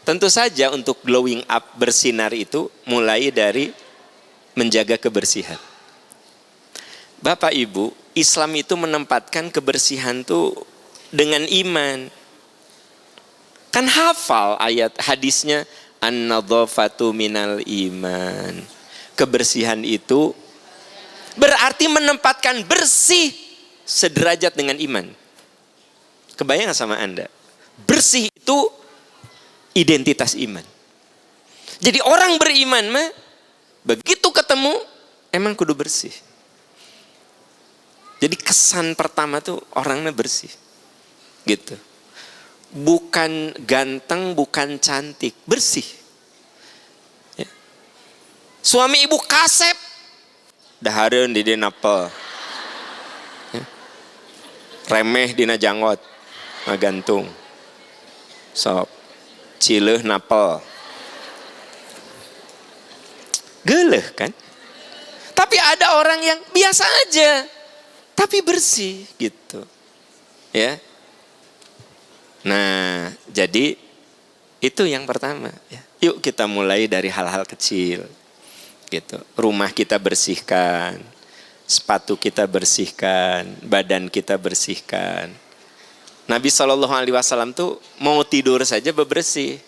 tentu saja untuk glowing up, bersinar itu mulai dari menjaga kebersihan. Bapak Ibu, Islam itu menempatkan kebersihan itu dengan iman. Kan hafal ayat hadisnya an-nadhafatu minal iman. Kebersihan itu berarti menempatkan bersih sederajat dengan iman. Kebayang sama Anda? Bersih itu identitas iman. Jadi orang beriman mah begitu ketemu emang kudu bersih. Jadi kesan pertama tuh orangnya bersih. Gitu. Bukan ganteng, bukan cantik, bersih. Ya. Suami ibu kasep, dahareun di dina napel. Ya. Remeh dina janggot, ngagantung. Sok, cileuh napel. Geuleuh kan? Tapi ada orang yang biasa aja, tapi bersih gitu. Ya. Nah, jadi itu yang pertama. Ya. Yuk kita mulai dari hal-hal kecil, gitu. Rumah kita bersihkan, sepatu kita bersihkan, badan kita bersihkan. Nabi SAW tuh mau tidur saja bebersih.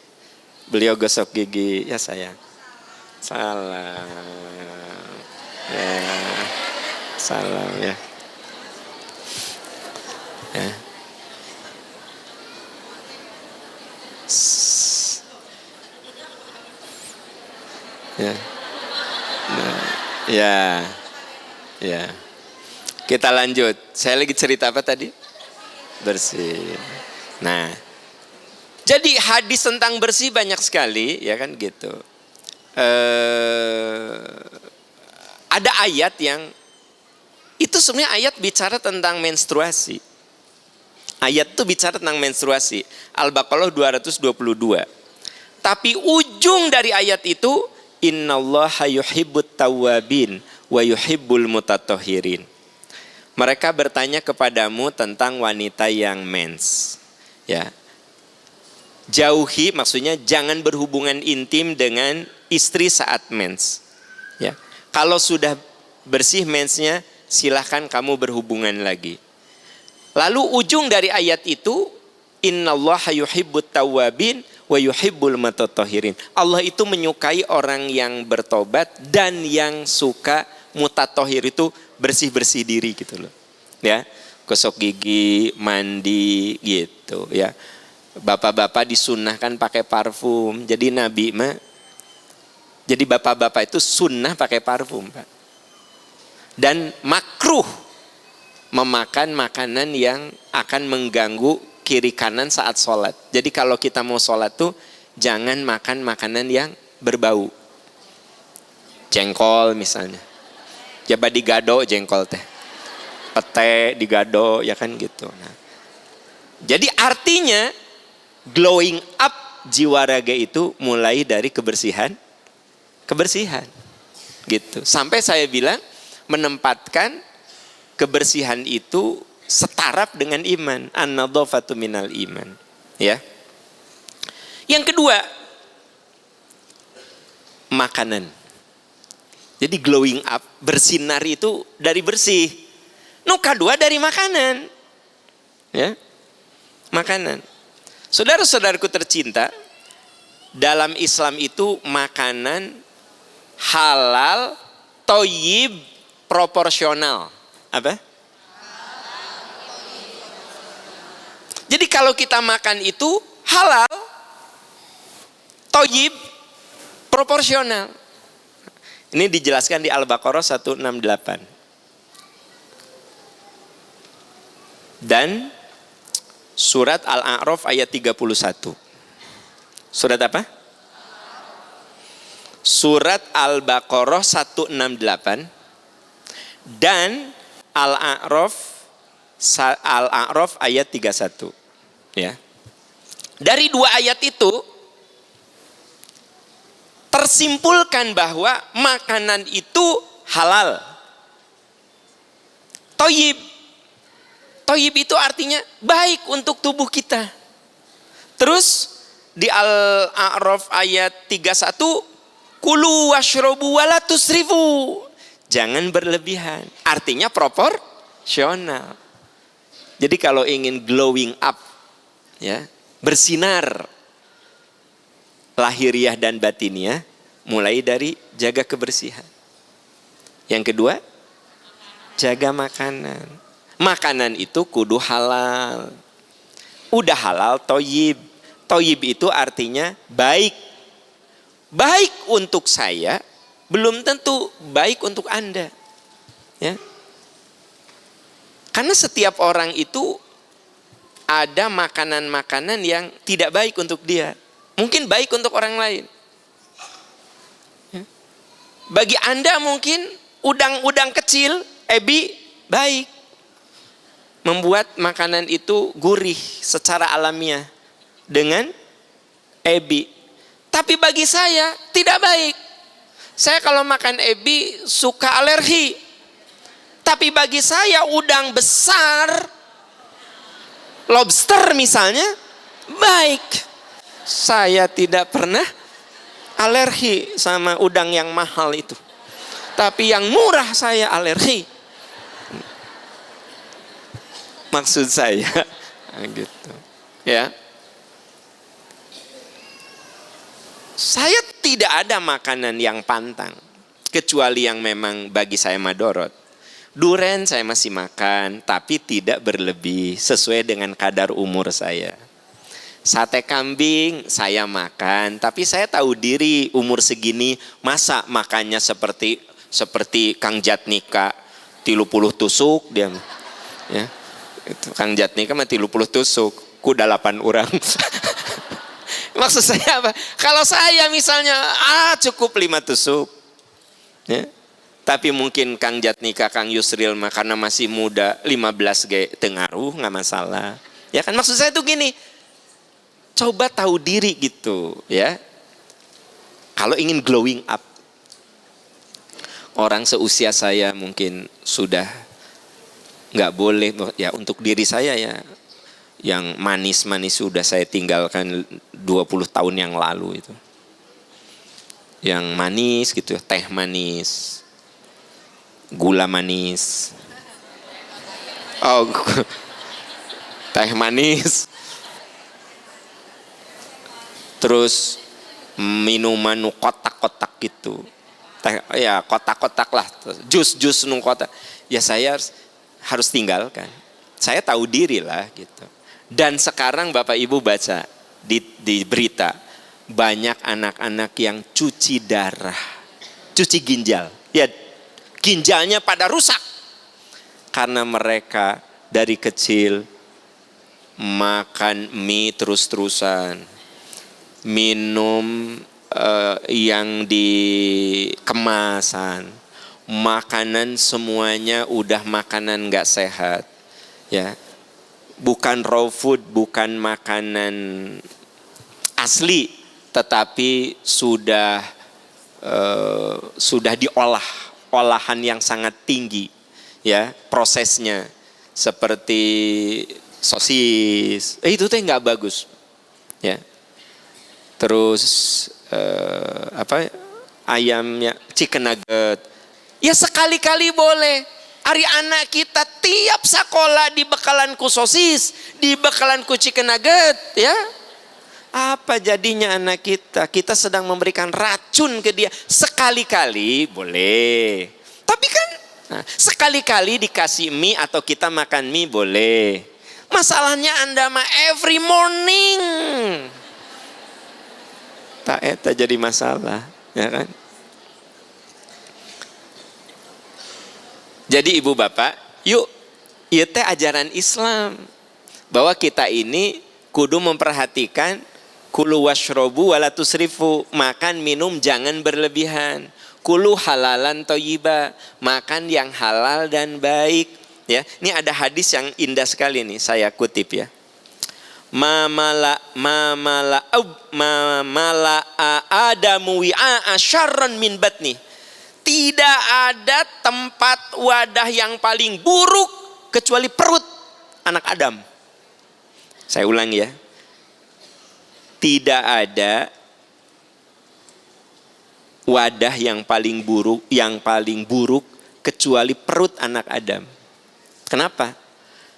Beliau gosok gigi, ya sayang. Salam, ya, salam ya. Ya. Ya. Nah, ya. Kita lanjut. Saya lagi cerita apa tadi? Bersih. Nah, jadi hadis tentang bersih banyak sekali, ya kan gitu. Ada ayat yang itu sebenarnya ayat bicara tentang menstruasi. Ayat itu bicara tentang menstruasi. Al-Baqarah 222. Tapi ujung dari ayat itu, innallaha yuhibbut tawwabin wa yuhibbul mutatahhirin. Mereka bertanya kepadamu tentang wanita yang mens. Ya. Jauhi, maksudnya jangan berhubungan intim dengan istri saat mens. Ya. Kalau sudah bersih mensnya, silahkan kamu berhubungan lagi. Lalu ujung dari ayat itu, innallaha yuhibbut tawwabin wa yuhibbul mutatahhirin. Allah itu menyukai orang yang bertobat dan yang suka mutatahhir, itu bersih-bersih diri gitu loh. Ya, gosok gigi, mandi gitu ya. Bapak-bapak disunnahkan pakai parfum. Jadi Nabi mah, jadi bapak-bapak itu sunnah pakai parfum, Pak. Dan makruh memakan makanan yang akan mengganggu kiri kanan saat sholat. Jadi kalau kita mau sholat tuh jangan makan makanan yang berbau. Jengkol misalnya, coba digado jengkol teh, pete digado ya kan gitu. Nah, jadi artinya glowing up jiwa raga itu mulai dari kebersihan gitu. Sampai saya bilang menempatkan kebersihan itu setaraf dengan iman. An-nadhafatu minal iman. Ya. Yang kedua, makanan. Jadi glowing up, bersinar itu dari bersih. Kedua dari makanan. Ya. Makanan. Saudara-saudaraku tercinta, dalam Islam itu makanan halal, thayyib, proporsional. Apa? Jadi kalau kita makan itu halal, thayyib, proporsional. Ini dijelaskan di Al-Baqarah 168. Dan surat Al-A'raf ayat 31. Surat apa? Surat Al-Baqarah 168 dan Al-A'raf ayat 31. Ya. Dari dua ayat itu tersimpulkan bahwa makanan itu halal. Thayyib. Thayyib itu artinya baik untuk tubuh kita. Terus di Al-A'raf ayat 31, kulu washrobu wala tusrifu. Jangan berlebihan. Artinya proporsional. Jadi kalau ingin glowing up, ya, bersinar lahiriah dan batiniah, mulai dari jaga kebersihan. Yang kedua, jaga makanan. Makanan itu kudu halal. Udah halal, thayyib. Thayyib itu artinya baik. Baik untuk saya, belum tentu baik untuk Anda. Ya. Karena setiap orang itu ada makanan-makanan yang tidak baik untuk dia. Mungkin baik untuk orang lain. Ya. Bagi Anda mungkin udang-udang kecil, ebi, baik. Membuat makanan itu gurih secara alamiah dengan ebi. Tapi bagi saya tidak baik. Saya kalau makan ebi suka alergi. Tapi bagi saya udang besar, lobster misalnya, baik. Saya tidak pernah alergi sama udang yang mahal itu. Tapi yang murah saya alergi. Maksud saya gitu. Ya. Saya tidak ada makanan yang pantang kecuali yang memang bagi saya madorot. Duren saya masih makan, tapi tidak berlebih, sesuai dengan kadar umur saya. Sate kambing saya makan, tapi saya tahu diri umur segini masa makannya seperti Kang Jatnika 30 tusuk dia. Ya. Itu Kang Jatnika mah 30 tusuk, kuda 8 orang. Maksud saya apa? Kalau saya misalnya cukup 5 tusuk. Ya. Tapi mungkin Kang Jatnika, Kang Yusril mah karena masih muda 15 tengaruh nggak masalah. Ya kan, maksud saya tuh gini. Coba tahu diri gitu, ya. Kalau ingin glowing up. Orang seusia saya mungkin sudah nggak boleh, ya untuk diri saya ya. Yang manis-manis sudah saya tinggalkan 20 tahun yang lalu itu. Yang manis gitu, teh manis. Gula manis. Oh, teh manis. terus minuman nu kotak-kotak gitu, ya kotak-kotak lah, jus-jus nu kotak, ya saya harus tinggalkan. Saya tahu diri lah gitu. Dan sekarang Bapak Ibu baca di berita, banyak anak-anak yang cuci darah, cuci ginjal, ya ginjalnya pada rusak karena mereka dari kecil makan mie terus-terusan, minum yang di kemasan, makanan semuanya udah makanan gak sehat, ya, bukan raw food, bukan makanan asli, tetapi sudah diolah, olahan yang sangat tinggi, ya, prosesnya seperti sosis, itu tuh nggak bagus, ya. Terus ayamnya chicken nugget, ya sekali-kali boleh. Ari anak kita tiap sekolah dibekalanku sosis, dibekalanku chicken nugget, ya. Apa jadinya anak kita? Kita sedang memberikan racun ke dia. Sekali-kali boleh, tapi kan sekali-kali dikasih mie atau kita makan mie boleh. Masalahnya Anda mah every morning, tak jadi masalah, ya kan? Jadi ibu bapak, yuk, ieu teh ajaran Islam bahwa kita ini kudu memperhatikan kulu washrobu wala tusrifu, makan minum jangan berlebihan. Kulu halalan thayyibah, makan yang halal dan baik. Ya, ini ada hadis yang indah sekali nih, saya kutip ya. Mamala adamu wi'a syarran min batni. Tidak ada tempat wadah yang paling buruk kecuali perut anak Adam. Saya ulang ya. Tidak ada wadah yang paling buruk kecuali perut anak Adam. Kenapa?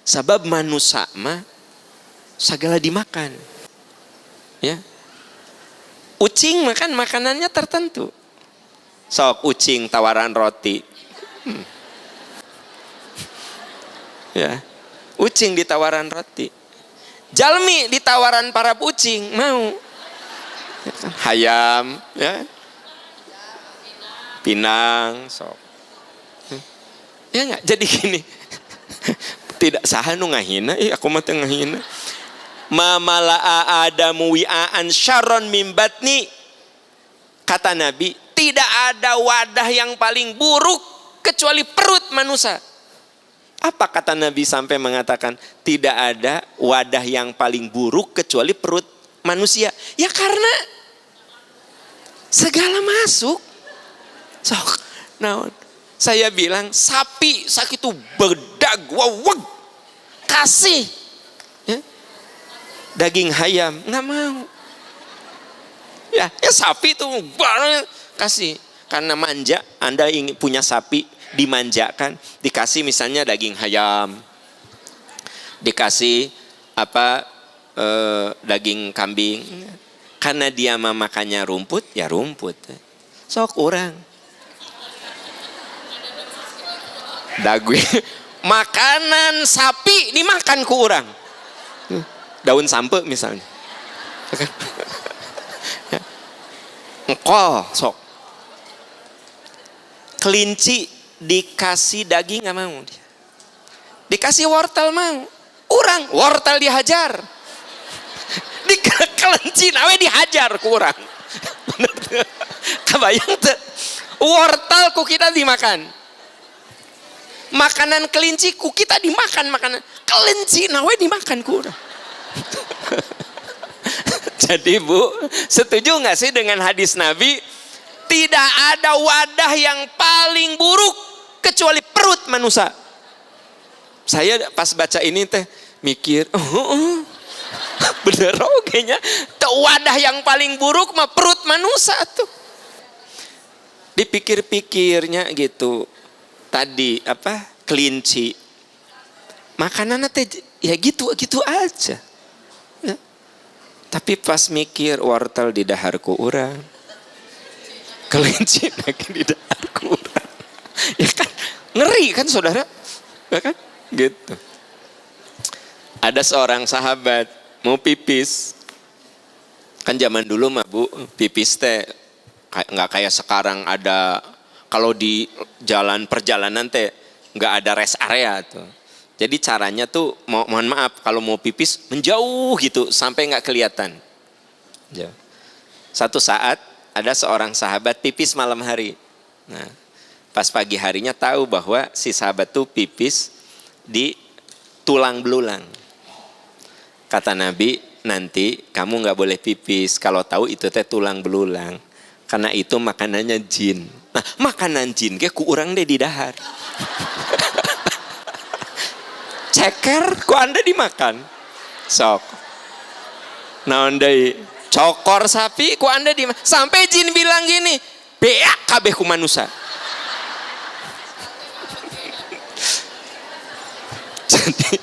Sebab manusia mah segala dimakan. Ya. Ucing makan makanannya tertentu. Sok ucing tawaran roti. Ya. Ucing ditawaran roti. Jalmi ditawaran para ucing mau. Hayam, ya. Pinang, sok. Ya enggak? Jadi gini. Tidak sah nu ngahina, aku mah teu ngahina. Mamala'a adamu wi'an syarron min batni. Kata Nabi, tidak ada wadah yang paling buruk kecuali perut manusia. Apa kata Nabi sampai mengatakan tidak ada wadah yang paling buruk kecuali perut manusia? Ya karena segala masuk. Sok, naon? Saya bilang sapi sakitu bedag wawag kasih, ya, daging hayam nggak mau, ya sapi itu barang kasih karena manja. Anda ingin punya sapi dimanjakan, dikasih misalnya daging hayam, dikasih daging kambing, karena dia makannya rumput ya rumput. Sok orang daging makanan sapi dimakan ku orang, daun sampe misalnya, engkol sok. Kelinci dikasih daging nggak mau dia, dikasih wortel mau, orang wortel dihajar, di kelinci nawe dihajar ku orang. Kebayang tuh, wortel ku kita dimakan. Makanan kelinci ku kita dimakan, makanan kelinci nawe dimakan ku. Jadi Bu, setuju nggak sih dengan hadis Nabi? Tidak ada wadah yang paling buruk kecuali perut manusia. Saya pas baca ini teh mikir, bener kayaknya wadah yang paling buruk mah perut manusia tuh. Dipikir-pikirnya gitu. Tadi kelinci makanannya teh ya gitu aja, ya. Tapi pas mikir wortel di daharku urang, kelinci lagi di daharku urang. Ya kan ngeri kan saudara, ya kan gitu. Ada seorang sahabat mau pipis, kan zaman dulu mah bu pipis teh nggak kayak sekarang ada, kalau di jalan perjalanan teh nggak ada rest area tuh. Jadi caranya tuh mohon maaf kalau mau pipis menjauh gitu sampai nggak kelihatan. Ya. Satu saat ada seorang sahabat pipis malam hari. Nah, pas pagi harinya tahu bahwa si sahabat tuh pipis di tulang belulang. Kata Nabi, nanti kamu nggak boleh pipis kalau tahu itu teh tulang belulang, karena itu makanannya jin. Nah, makanan jin kayak ku urang deh di dahar. Ceker ku anda dimakan sok naon deui cokor sapi ku anda dimakan, sampai jin bilang gini, beak kabeh ku manusia. Jadi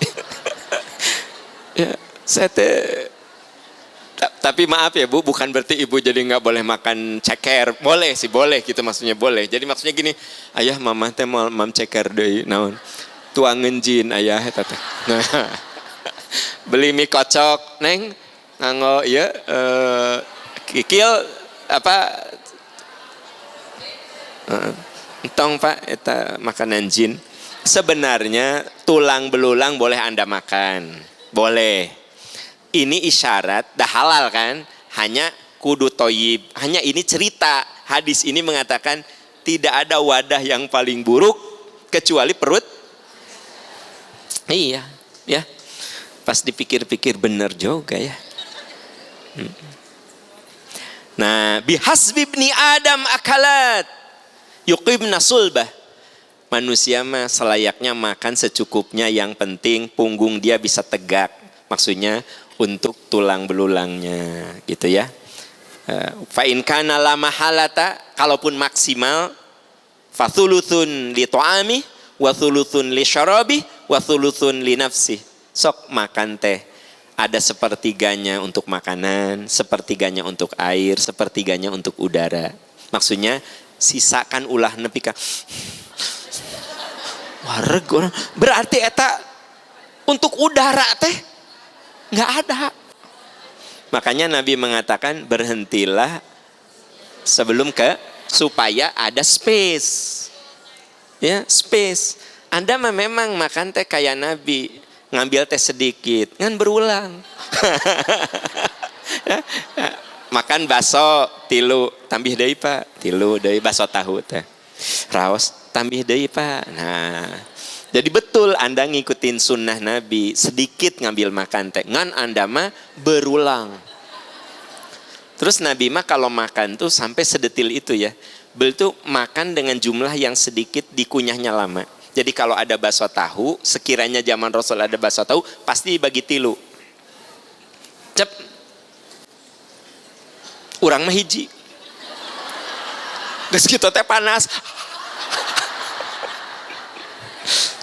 ya saya tapi maaf ya bu, bukan berarti ibu jadi nggak boleh makan ceker, boleh sih, boleh gitu maksudnya, boleh. Jadi maksudnya gini, ayah mama teh mau mam ceker deui naon tuangeun jin ayah eta teh. Nah, beli mie kocok neng nganggo ieu kikil apa entong pak eta makanan jin. Sebenarnya tulang belulang boleh anda makan, boleh. Ini isyarat dah halal kan, hanya kudu toyib. Hanya ini cerita, hadis ini mengatakan tidak ada wadah yang paling buruk kecuali perut. Iya, ya. Pas dipikir-pikir benar juga ya. Nah, bihasbi ibni Adam akalat yuqimna sulbah. Manusia mah selayaknya makan secukupnya, yang penting punggung dia bisa tegak. Maksudnya untuk tulang belulangnya, gitu ya. Fa in kana la mahalata, kalaupun maksimal, fa thuluthun li ta'ami wa thuluthun li syarabi wa thuluthun li nafsi. Sok makan teh ada sepertiganya untuk makanan, sepertiganya untuk air, sepertiganya untuk udara. Maksudnya sisakan ulah nepi ka wareg orang, berarti eta untuk udara teh nggak ada. Makanya Nabi mengatakan berhentilah sebelum ke, supaya ada space. Ya, space. Anda memang makan teh kayak Nabi, ngambil teh sedikit, kan berulang. Makan baso tilu, tambih deui Pak, tilu deui baso tahu teh. Raos tambih deui Pak. Nah, jadi betul Anda ngikutin sunnah Nabi, sedikit ngambil makan teh, ngan Anda mah berulang. Terus Nabi mah kalau makan tuh sampai sedetil itu ya. Beliau tuh makan dengan jumlah yang sedikit, dikunyahnya lama. Jadi kalau ada bakso tahu, sekiranya zaman Rasul ada bakso tahu, pasti dibagi tilu. Cep. Urang mah hiji. Geus kitu teh panas.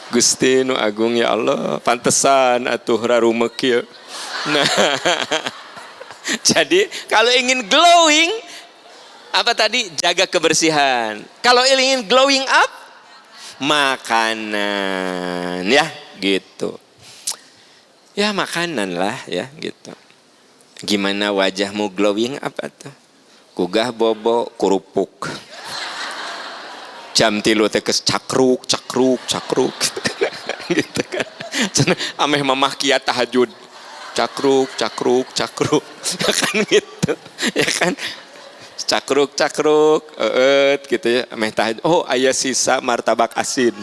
Gusti nu agung ya Allah, pantesan atuh rarumek kieu. Nah, jadi kalau ingin glowing, apa tadi? Jaga kebersihan. Kalau ingin glowing up, makanan ya gitu. Ya makanan lah ya gitu. Gimana wajahmu glowing up tuh? Kugah bobo kurupuk. Jam 3 teh geus cakruk gitu kan. Ameh mamah kia tahajud. Cakruk kan gitu. Ya kan? Cakruk gitu ya. Ameh tahajud. Oh, aya sisa martabak asin.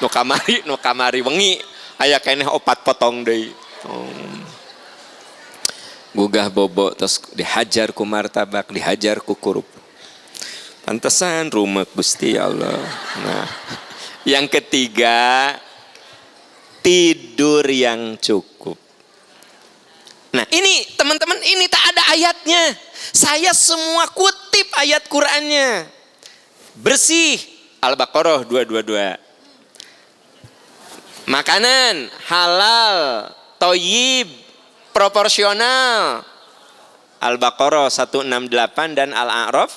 Nu kamari wengi aya keneh 4 potong deui. Gugah bobo terus dihajar ku martabak, dihajar ku kurup. Pantesan rumek Gusti Allah. Nah, yang ketiga, tidur yang cukup. Nah ini teman-teman, ini tak ada ayatnya. Saya semua kutip ayat Qur'annya. Bersih, Al-Baqarah 222. Makanan halal, toyib, proporsional. Al-Baqarah 168 dan Al-A'raf.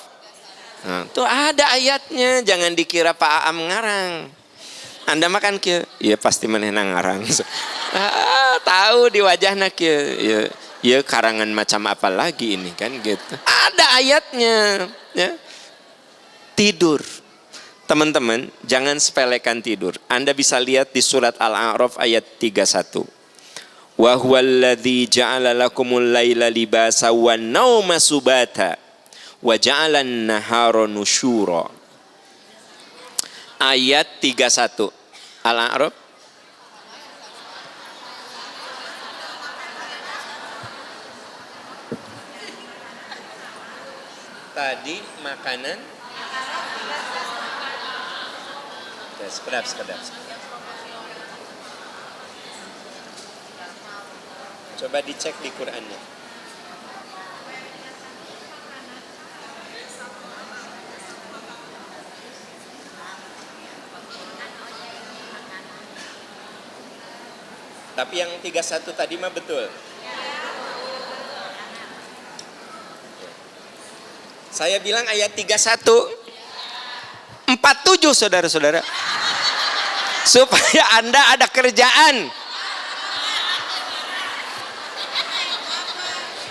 Nah, tuh ada ayatnya, jangan dikira Pak Aam ngarang. Anda makan kieu, ya pasti manehna ngarang. Tahu di wajahna kieu, ya karangan macam apa lagi ini kan gitu. Ada ayatnya, ya. Tidur. Teman-teman, jangan sepelekan tidur. Anda bisa lihat di surat Al-A'raf ayat 31. Wa huwallazi ja'ala lakumul laila libasa wan nauma subata wa ja'alan nahara nusyura. Ayat 31 Al-A'raf. Tadi makanan sekedap. Coba dicek di Qur'annya. Tapi yang 31 tadi mah betul. Saya bilang ayat 31 47 saudara-saudara. Supaya Anda ada kerjaan.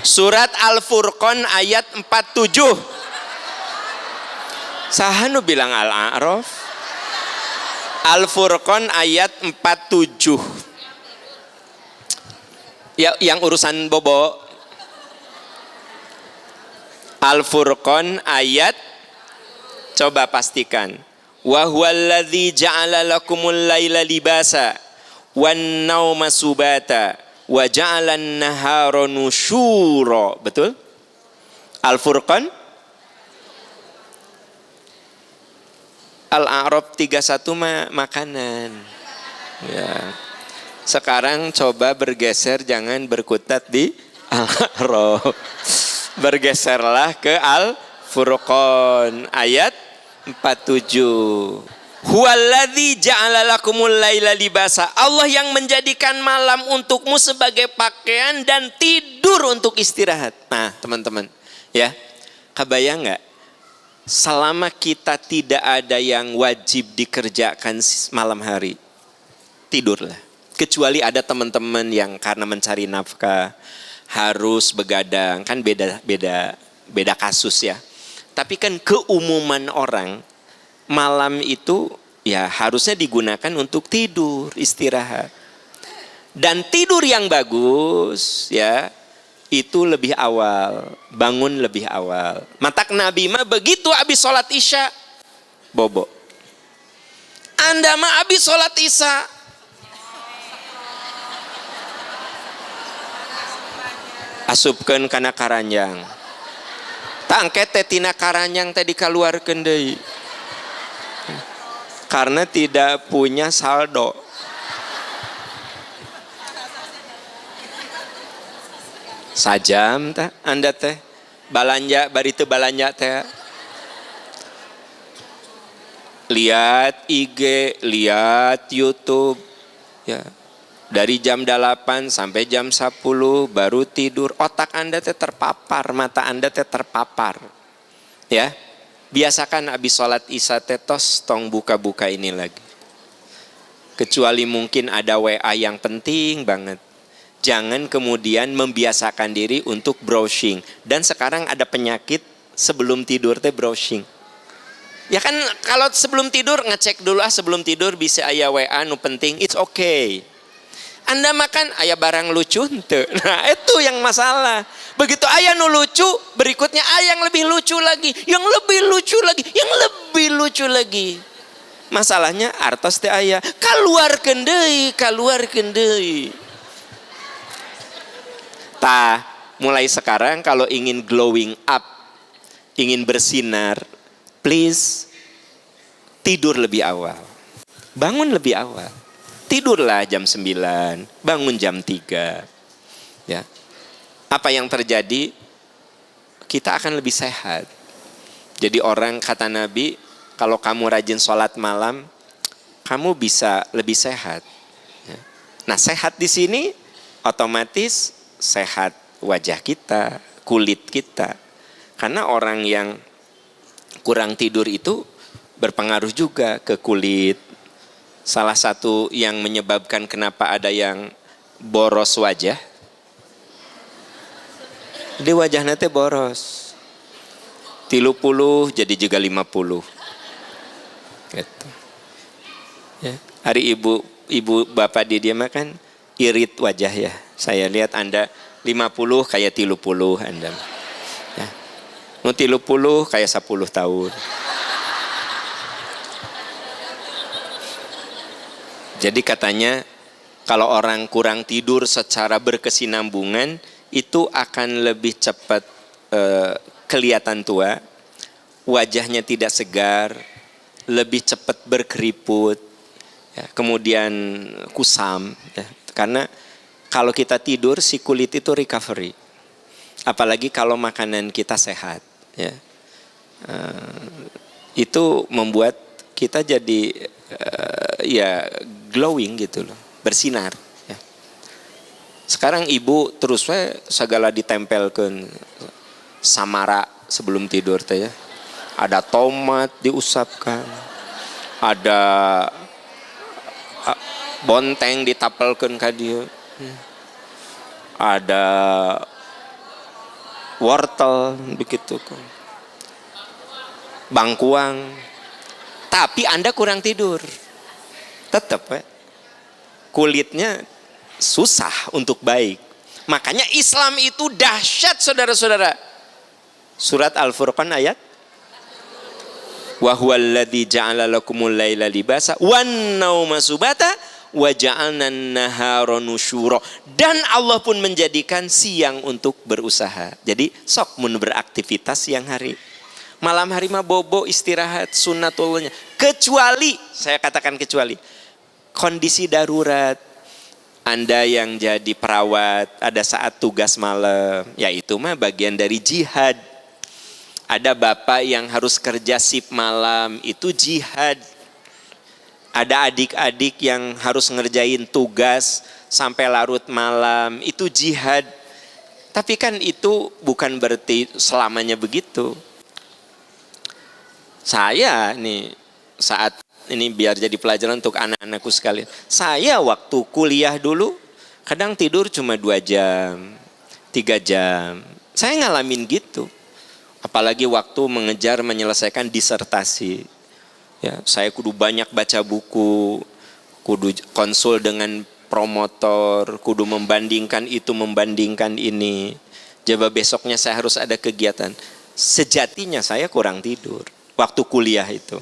Surat Al-Furqan ayat 47. Sahanu bilang Al-A'raf. Al-Furqan ayat 47. Ya, yang urusan bobo. Al-Furqan ayat, coba pastikan. Wa huwallazi ja'ala lakumul laila libasa wan nauma subata wa ja'alan nahara nusyura. Betul? Al-Furqan. Al-A'raf 31 makanan. Ya. Sekarang coba bergeser, jangan berkutat di Al-A'raf. Bergeserlah ke Al-Furqan ayat 47. Huwallazi ja'ala lakumul laila libasa. Allah yang menjadikan malam untukmu sebagai pakaian dan tidur untuk istirahat. Nah, teman-teman, ya. Kebayang enggak? Selama kita tidak ada yang wajib dikerjakan malam hari, tidurlah. Kecuali ada teman-teman yang karena mencari nafkah harus begadang, kan beda kasus ya. Tapi kan keumuman orang malam itu ya harusnya digunakan untuk tidur, istirahat. Dan tidur yang bagus ya itu lebih awal, bangun lebih awal. Matak Nabi mah begitu habis sholat isya bobo. Anda mah habis sholat isya asupkeun kana karanjang. Tangke teh tina karanjang teh dikaluarkeun deui. Karena tidak punya saldo. Sajam teh Anda teh balanja bari teu balanja teh. Lihat IG, lihat YouTube ya. Dari jam 8 sampai jam 10 baru tidur. Otak Anda teh terpapar, mata Anda teh terpapar. Ya. Biasakan habis sholat isya teh tos tong buka-buka ini lagi. Kecuali mungkin ada WA yang penting banget. Jangan kemudian membiasakan diri untuk browsing. Dan sekarang ada penyakit sebelum tidur teh browsing. Ya kan kalau sebelum tidur ngecek dulu sebelum tidur bisa aya WA nu penting, it's okay. Anda makan ayah barang lucu ente. Nah itu yang masalah. Begitu ayah nu lucu, berikutnya ayah yang lebih lucu lagi, yang lebih lucu lagi, yang lebih lucu lagi. Masalahnya artos teh ayah kaluarkeun deui. Tah, mulai sekarang kalau ingin glowing up, ingin bersinar, please tidur lebih awal. Bangun lebih awal. Tidurlah jam 9, bangun jam 3. Ya. Apa yang terjadi? Kita akan lebih sehat. Jadi orang kata Nabi, kalau kamu rajin sholat malam, kamu bisa lebih sehat. Ya. Nah sehat di sini otomatis sehat wajah kita, kulit kita. Karena orang yang kurang tidur itu berpengaruh juga ke kulit. Salah satu yang menyebabkan kenapa ada yang boros wajah, di wajahnya teh boros. 30 jadi juga 50. Gitu. Ya. Hari ibu bapak di dia makan irit wajah ya. Saya lihat Anda 50 kayak 30 Anda. Ya. Mau 30 kayak 10 tahun. Jadi katanya kalau orang kurang tidur secara berkesinambungan itu akan lebih cepat kelihatan tua, wajahnya tidak segar, lebih cepat berkeriput, ya, kemudian kusam. Ya. Karena kalau kita tidur si kulit itu recovery, apalagi kalau makanan kita sehat. Ya. Itu membuat kita jadi ya glowing gitu loh, bersinar. Ya. Sekarang ibu terus segala ditempelkan samara sebelum tidur teh ya. Ada tomat diusapkan, ada bonteng ditapelkeun ka dieu, ada wortel begitu kan, bangkuang. Tapi Anda kurang tidur, tetap kulitnya susah untuk baik. Makanya Islam itu dahsyat saudara-saudara. Surat Al-Furqan ayat wa huwallazi ja'ala lakumul laila libasa wan nauma subata wa ja'alna an-nahara nusyura. Dan Allah pun menjadikan siang untuk berusaha. Jadi sok mun beraktivitas siang hari. Malam hari mah bobo istirahat sunnatullahnya. Kecuali, saya katakan kecuali, kondisi darurat. Anda yang jadi perawat, ada saat tugas malam, ya itu mah bagian dari jihad. Ada bapak yang harus kerja shift malam, itu jihad. Ada adik-adik yang harus ngerjain tugas sampai larut malam, itu jihad. Tapi kan itu bukan berarti selamanya begitu. Saya nih saat ini biar jadi pelajaran untuk anak-anakku sekalian. Saya waktu kuliah dulu kadang tidur cuma 2 jam, 3 jam. Saya ngalamin gitu. Apalagi waktu mengejar menyelesaikan disertasi. Ya, saya kudu banyak baca buku, kudu konsul dengan promotor, kudu membandingkan itu, membandingkan ini. Coba besoknya saya harus ada kegiatan. Sejatinya saya kurang tidur waktu kuliah itu.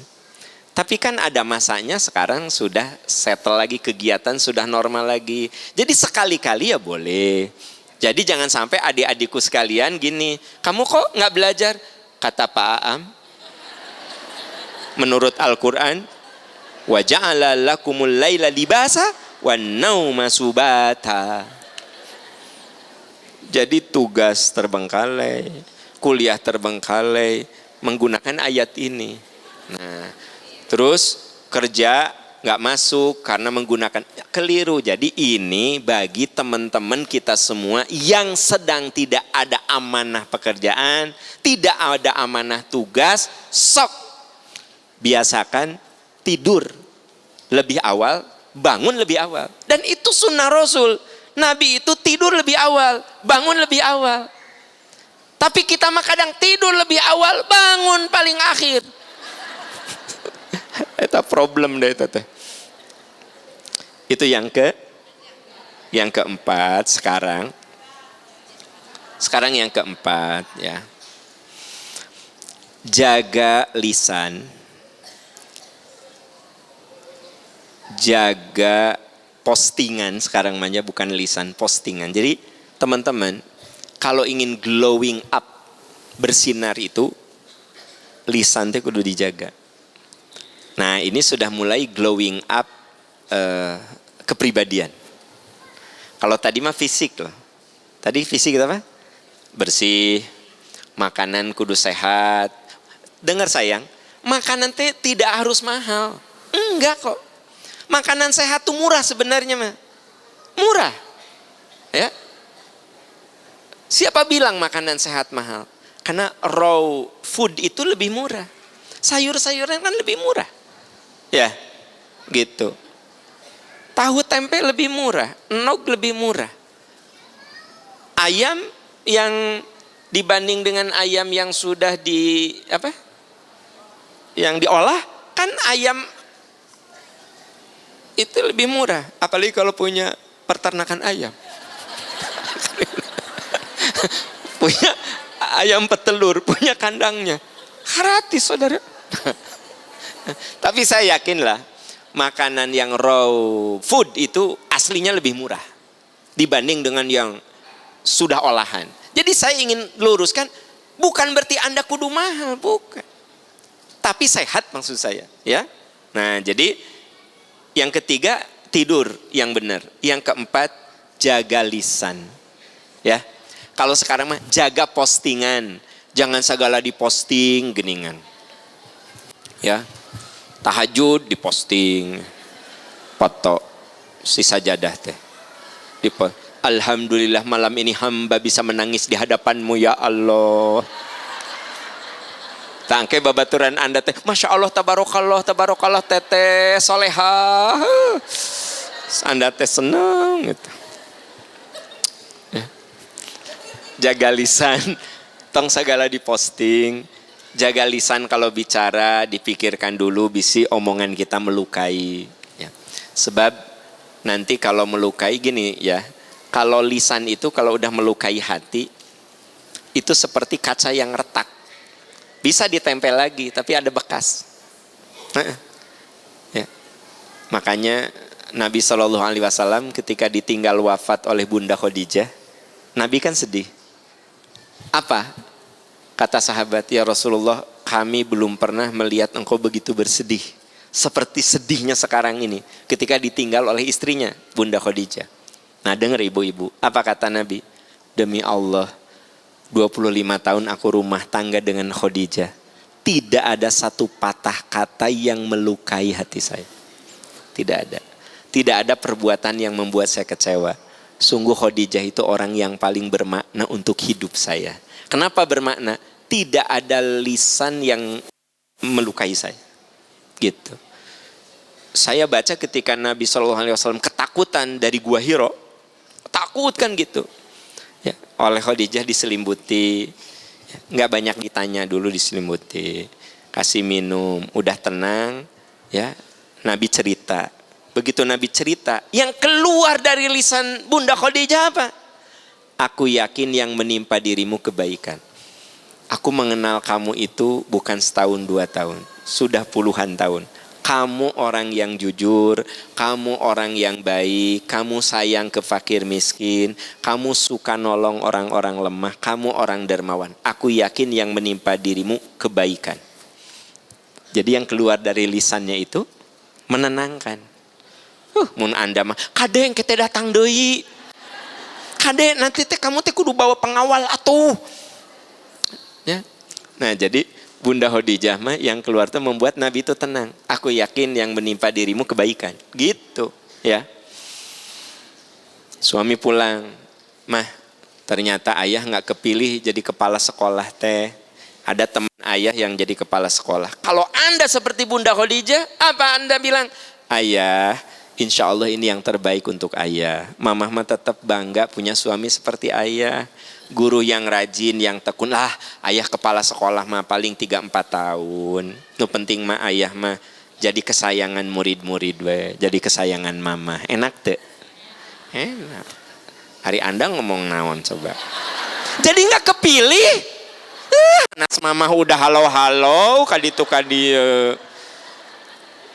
Tapi kan ada masanya sekarang sudah settle lagi kegiatan, sudah normal lagi. Jadi sekali-kali ya boleh. Jadi jangan sampai adik-adikku sekalian gini, kamu kok nggak belajar? Kata Pak Aam, menurut Al-Quran, wa ja'ala lakumul laila libasa wan nauma subata. Jadi tugas terbengkalai, kuliah terbengkalai, menggunakan ayat ini. Nah, terus kerja nggak masuk karena menggunakan, keliru. Jadi ini bagi teman-teman kita semua yang sedang tidak ada amanah pekerjaan, tidak ada amanah tugas, sok biasakan tidur lebih awal, bangun lebih awal. Dan itu sunnah Rasul. Nabi itu tidur lebih awal, bangun lebih awal. Tapi kita mah kadang tidur lebih awal, bangun paling akhir. Itu problem deh itu teh. Itu yang keempat sekarang. Sekarang yang keempat ya. Jaga lisan. Jaga postingan sekarang aja, bukan lisan, postingan. Jadi teman-teman, kalau ingin glowing up, bersinar itu, lisan itu kudu dijaga. Nah ini sudah mulai glowing up kepribadian. Kalau tadi mah fisik loh. Tadi fisik apa? Bersih, makanan kudu sehat. Dengar sayang, makanan tidak harus mahal. Enggak kok. Makanan sehat tuh murah sebenarnya mah. Murah. Ya. Siapa bilang makanan sehat mahal? Karena raw food itu lebih murah. Sayur-sayuran kan lebih murah. Ya, gitu. Tahu tempe lebih murah, enog lebih murah. Ayam yang dibanding dengan ayam yang sudah yang diolah, kan ayam itu lebih murah. Apalagi kalau punya peternakan ayam. Punya ayam petelur, punya kandangnya. Gratis, saudara. Tapi saya yakinlah, makanan yang raw food itu aslinya lebih murah dibanding dengan yang sudah olahan. Jadi saya ingin luruskan, bukan berarti Anda kudu mahal, bukan. Tapi sehat maksud saya, ya. Nah, jadi yang ketiga, tidur yang benar. Yang keempat, jaga lisan. Ya. Kalau sekarang mah jaga postingan. Jangan segala diposting geningan. Ya. Tahajud diposting. Foto si sajadah teh. Alhamdulillah malam ini hamba bisa menangis di hadapanmu ya Allah. Tangke babaturan Anda teh, Masya Allah, tabarakallah teteh soleha. Anda teh senang gitu. Ya. Jaga lisan, tong segala diposting. Jaga lisan kalau bicara, dipikirkan dulu bisi omongan kita melukai. Ya. Sebab nanti kalau melukai gini ya, kalau lisan itu kalau udah melukai hati, itu seperti kaca yang retak. Bisa ditempel lagi, tapi ada bekas. Ya. Makanya Nabi SAW ketika ditinggal wafat oleh Bunda Khadijah, Nabi kan sedih. Apa? Kata sahabat, ya Rasulullah, kami belum pernah melihat engkau begitu bersedih. Seperti sedihnya sekarang ini, ketika ditinggal oleh istrinya, Bunda Khadijah. Nah dengar ibu-ibu, apa kata Nabi? Demi Allah, 25 tahun aku rumah tangga dengan Khadijah. Tidak ada satu patah kata yang melukai hati saya. Tidak ada. Tidak ada perbuatan yang membuat saya kecewa. Sungguh Khadijah itu orang yang paling bermakna untuk hidup saya. Kenapa bermakna? Tidak ada lisan yang melukai saya. Gitu. Saya baca ketika Nabi SAW ketakutan dari Gua Hiro. Takut kan gitu. Ya, oleh Khadijah diselimuti, nggak banyak ditanya dulu, diselimuti, kasih minum, udah tenang, ya. Nabi cerita, begitu Nabi cerita, yang keluar dari lisan Bunda Khadijah apa? Aku yakin yang menimpa dirimu kebaikan. Aku mengenal kamu itu bukan setahun 2 tahun, sudah puluhan tahun. Kamu orang yang jujur, kamu orang yang baik, kamu sayang ke fakir miskin, kamu suka nolong orang-orang lemah, kamu orang dermawan. Aku yakin yang menimpa dirimu kebaikan. Jadi yang keluar dari lisannya itu menenangkan. Mun Anda mah, kade yang kita datang deui. Kade nanti teh kamu teh kudu bawa pengawal atuh. Ya. Nah, jadi Bunda Khadijah mah yang keluar tuh membuat Nabi itu tenang. Aku yakin yang menimpa dirimu kebaikan. Gitu, ya. Suami pulang, mah ternyata ayah nggak kepilih jadi kepala sekolah teh. Ada teman ayah yang jadi kepala sekolah. Kalau Anda seperti Bunda Khadijah, apa Anda bilang? Ayah, insya Allah ini yang terbaik untuk ayah. Mamah mah tetap bangga punya suami seperti ayah. Guru yang rajin, yang tekun. Ayah kepala sekolah mah paling 3-4 tahun. Nu penting mah ayah mah jadi kesayangan murid-murid we, jadi kesayangan mama. Enak teh? Enak. Hari Anda ngomong naon coba. Jadi nggak kepilih. Nas mama udah halo-halo kaditu kadieu.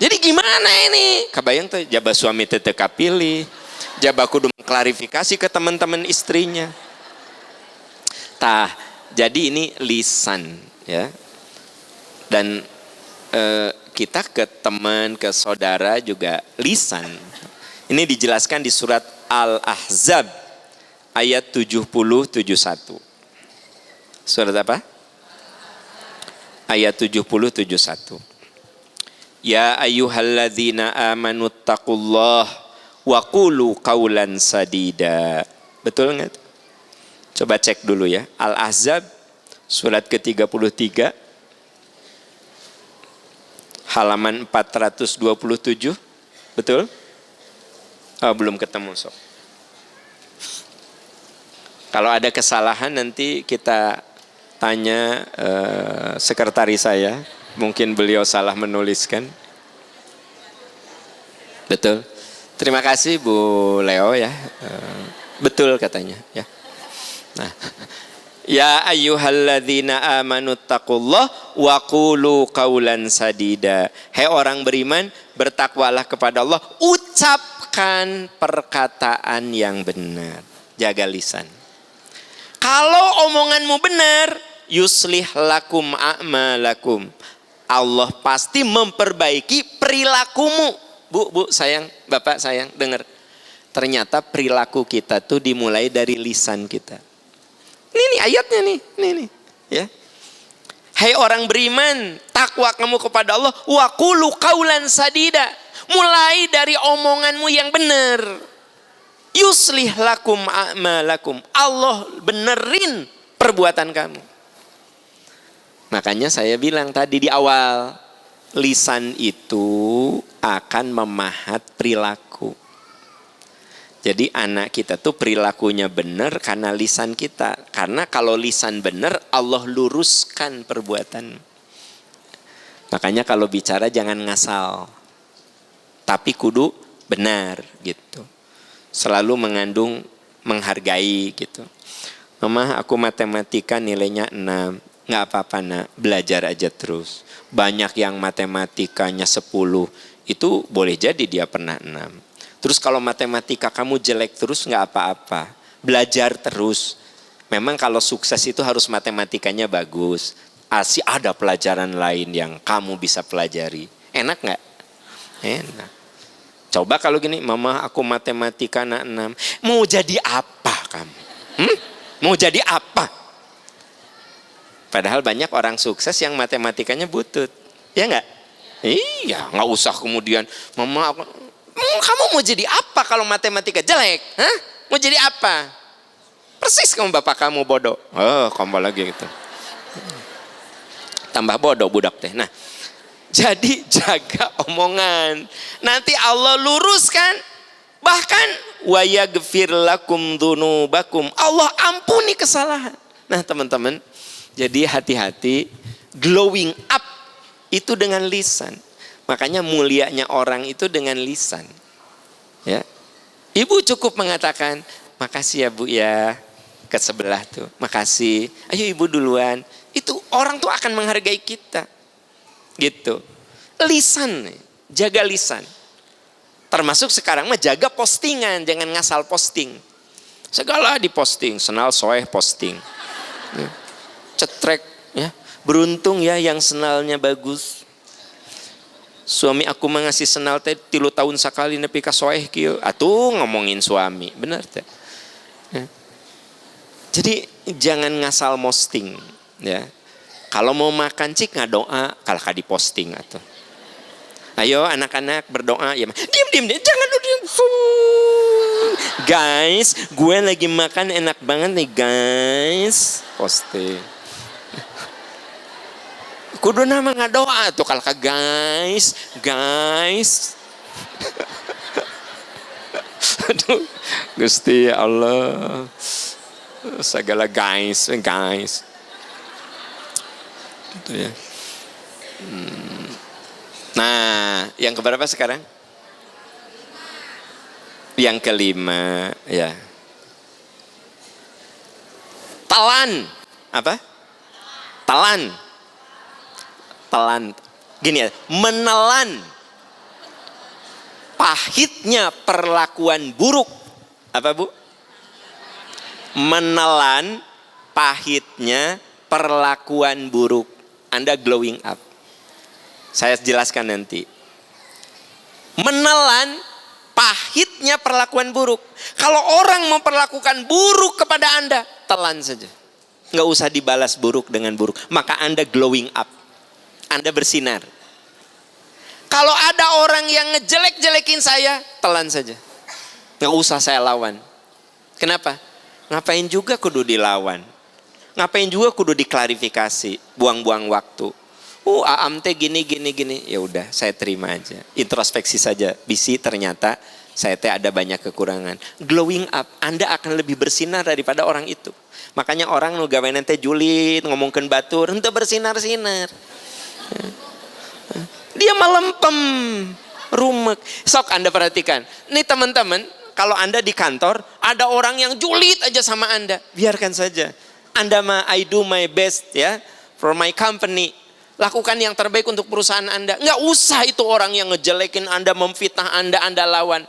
Jadi gimana ini? Kabayang tuh jabah suami teh teu kapilih. Jabah kudu mengklarifikasi ke teman-teman istrinya. Tah, jadi ini lisan, ya. Dan kita ke teman, ke saudara juga lisan. Ini dijelaskan di surat Al-Ahzab ayat 70-71. Surat apa? Ayat 70-71. Ya ayyuhalladzina amanu taqullah wa qulu qawlan sadida. Betul enggak? Coba cek dulu ya. Al-Ahzab surat ke-33 halaman 427. Betul? Oh, belum ketemu sob. Kalau ada kesalahan nanti kita tanya sekretaris saya. Mungkin beliau salah menuliskan. Betul. Terima kasih Bu Leo ya. Betul katanya ya. Nah, ya ayyuhalladzina amanu taqullah wa qulu qaulan sadida. Hai orang beriman, bertakwalah kepada Allah, ucapkan perkataan yang benar. Jaga lisan. Kalau omonganmu benar, yuslih lakum a'malakum. Allah pasti memperbaiki perilakumu. Bu, sayang, Bapak sayang, dengar. Ternyata perilaku kita tuh dimulai dari lisan kita. Ini ayatnya nih, ya. Hai orang beriman, takwa kamu kepada Allah, wa qulu qaulan sadida. Mulai dari omonganmu yang benar. Yuslih lakum a'malakum. Allah benerin perbuatan kamu. Makanya saya bilang tadi di awal, lisan itu akan memahat perilaku. Jadi anak kita tuh perilakunya benar karena lisan kita. Karena kalau lisan benar, Allah luruskan perbuatan. Makanya kalau bicara jangan ngasal. Tapi kudu benar gitu. Selalu mengandung menghargai gitu. Mama, aku matematika nilainya 6. Nggak apa-apa nak, belajar aja terus. Banyak yang matematikanya 10. Itu boleh jadi dia pernah 6. Terus kalau matematika kamu jelek terus nggak apa-apa. Belajar terus. Memang kalau sukses itu harus matematikanya bagus. Asih ada pelajaran lain yang kamu bisa pelajari. Enak nggak? Enak. Coba kalau gini, mama aku matematika anak 6. Mau jadi apa kamu? Mau jadi apa? Padahal banyak orang sukses yang matematikanya butut. Ya nggak? Iya, nggak usah kemudian, mama aku... Kamu mau jadi apa kalau matematika jelek? Hah? Mau jadi apa? Persis kamu bapak kamu bodoh. Oh, kamu lagi gitu. Tambah bodoh budak teh. Nah, jadi jaga omongan. Nanti Allah luruskan. Bahkan wa yaghfir lakum dzunubakum. Allah ampuni kesalahan. Nah, teman-teman, jadi hati-hati, glowing up itu dengan lisan. Makanya mulianya orang itu dengan lisan. Ya. Ibu cukup mengatakan, makasih ya Bu ya, ke sebelah tuh. Makasih. Ayo Ibu duluan. Itu orang tuh akan menghargai kita. Gitu. Lisan, jaga lisan. Termasuk sekarang mah jaga postingan, jangan ngasal posting. Segala diposting, senal soeh posting. Ya. Cetrek ya. Beruntung ya yang senalnya bagus. Suami aku mengasih senal teh 3 tahun sekali nepi ka soeh kieu. Atuh ngomongin suami, benar teh. Ya. Jadi jangan ngasal posting ya. Kalau mau makan cik ngadoa kalau ka diposting atuh. Ayo anak-anak berdoa ya. Diam jangan duduk. Guys, gue lagi makan enak banget nih guys. Posting. Kudu nama ngadoa tuh kalau guys. Aduh, Gusti Allah. Segala guys. Itu ya. Nah, yang keberapa sekarang? Yang kelima, ya. Telan. Apa? Telan. Gini ya, menelan pahitnya perlakuan buruk. Apa Bu? Menelan pahitnya perlakuan buruk. Anda glowing up. Saya jelaskan nanti. Menelan pahitnya perlakuan buruk. Kalau orang memperlakukan buruk kepada Anda, telan saja. Nggak usah dibalas buruk dengan buruk. Maka Anda glowing up. Anda bersinar. Kalau ada orang yang ngejelek-jelekin saya, telan saja. Nggak usah saya lawan. Kenapa? Ngapain juga kudu dilawan? Ngapain juga kudu diklarifikasi? Buang-buang waktu. Aam teh gini. Ya udah, saya terima aja. Introspeksi saja. Bisi ternyata saya teh ada banyak kekurangan. Glowing up, Anda akan lebih bersinar daripada orang itu. Makanya orang nu gawean teh julid, ngomongkeun batur, henteu bersinar-sinar. Dia melempem, rumek. Sok Anda perhatikan. Nih teman-teman, kalau Anda di kantor, ada orang yang julid aja sama Anda. Biarkan saja. Anda mah I do my best ya, for my company. Lakukan yang terbaik untuk perusahaan Anda. Nggak usah itu orang yang ngejelekin Anda, memfitnah Anda lawan.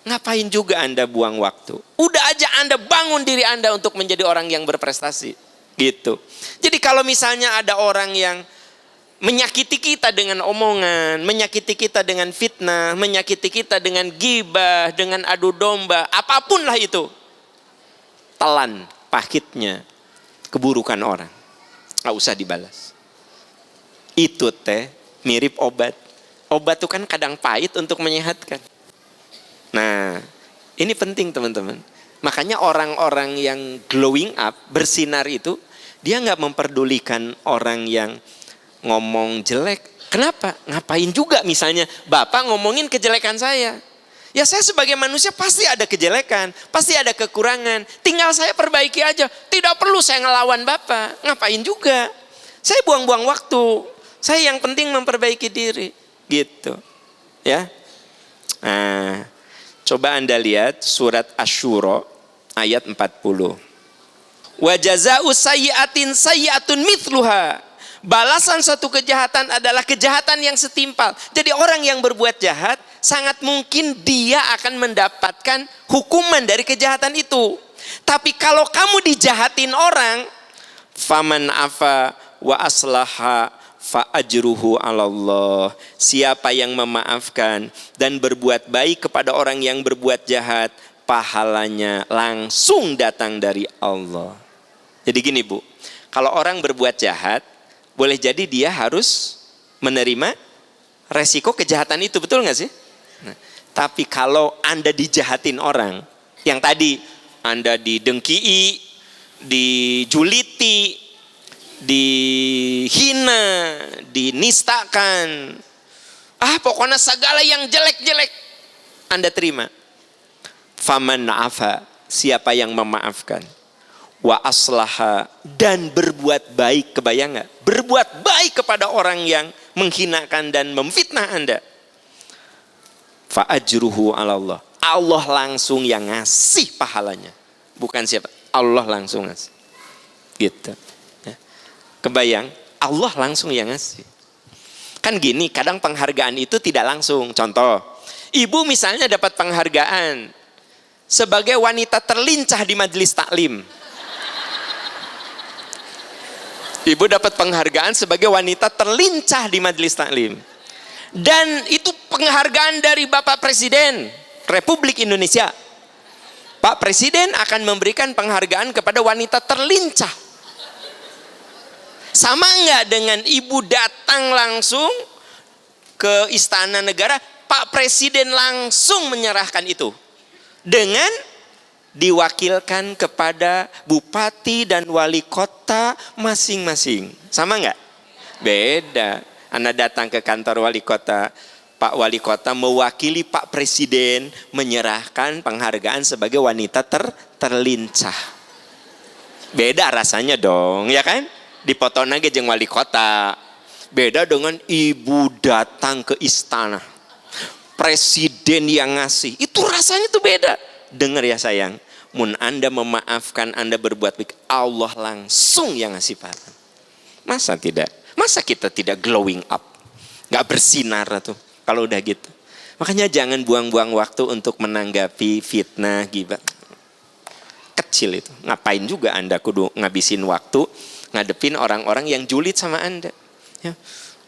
Ngapain juga Anda buang waktu? Udah aja Anda bangun diri Anda untuk menjadi orang yang berprestasi. Gitu. Jadi kalau misalnya ada orang yang menyakiti kita dengan omongan, menyakiti kita dengan fitnah, menyakiti kita dengan gibah, dengan adu domba, apapun lah itu. Telan pahitnya keburukan orang. Nggak usah dibalas. Itu teh mirip obat. Obat itu kan kadang pahit untuk menyehatkan. Nah, ini penting teman-teman. Makanya orang-orang yang glowing up, bersinar itu, dia nggak memperdulikan orang yang ngomong jelek. Kenapa? Ngapain juga misalnya Bapak ngomongin kejelekan saya. Ya saya sebagai manusia pasti ada kejelekan, pasti ada kekurangan. Tinggal saya perbaiki aja. Tidak perlu saya ngelawan Bapak. Ngapain juga? Saya buang-buang waktu. Saya yang penting memperbaiki diri. Gitu. Ya. Nah, coba Anda lihat surat Asy-Syura ayat 40. Wa jazaa'u sayyi'atin sayyi'atun mithluha. Balasan suatu kejahatan adalah kejahatan yang setimpal. Jadi orang yang berbuat jahat sangat mungkin dia akan mendapatkan hukuman dari kejahatan itu. Tapi kalau kamu dijahatin orang, faman afa wa aslaha fa ajruhu 'alallah. Siapa yang memaafkan dan berbuat baik kepada orang yang berbuat jahat, pahalanya langsung datang dari Allah. Jadi gini Bu, kalau orang berbuat jahat, boleh jadi dia harus menerima resiko kejahatan itu, betul gak sih? Nah, tapi kalau Anda dijahatin orang, yang tadi Anda didengkii, dijuliti, dihina, dinistakan, pokoknya segala yang jelek-jelek Anda terima. Faman afa, siapa yang memaafkan, wa aslaha, dan berbuat baik, kebayang gak? Berbuat baik kepada orang yang menghinakan dan memfitnah Anda. Fa ajruhu 'alallah. Allah langsung yang ngasih pahalanya. Bukan siapa, Allah langsung ngasih. Gitu. Ya. Kebayang, Allah langsung yang ngasih. Kan gini, kadang penghargaan itu tidak langsung. Contoh, ibu misalnya dapat penghargaan sebagai wanita terlincah di majelis taklim. Ibu dapat penghargaan sebagai wanita terlincah di majelis taklim. Dan itu penghargaan dari Bapak Presiden Republik Indonesia. Pak Presiden akan memberikan penghargaan kepada wanita terlincah. Sama enggak dengan ibu datang langsung ke istana negara, Pak Presiden langsung menyerahkan itu. Dengan diwakilkan kepada bupati dan wali kota masing-masing. Sama enggak? Beda. Anda datang ke kantor wali kota, Pak Wali Kota mewakili Pak Presiden menyerahkan penghargaan sebagai wanita terlincah. Beda rasanya dong, ya kan? Dipotong lagi jeung wali kota. Beda dengan ibu datang ke istana, Presiden yang ngasih. Itu rasanya tuh beda. Dengar ya sayang, mun Anda memaafkan, Anda berbuat baik, Allah langsung yang ngasih pahala. Masa tidak? Masa kita tidak glowing up? Gak bersinar tuh kalau udah gitu. Makanya jangan buang-buang waktu untuk menanggapi fitnah, gibah. Kecil itu. Ngapain juga Anda kudu ngabisin waktu ngadepin orang-orang yang julid sama Anda. Ya.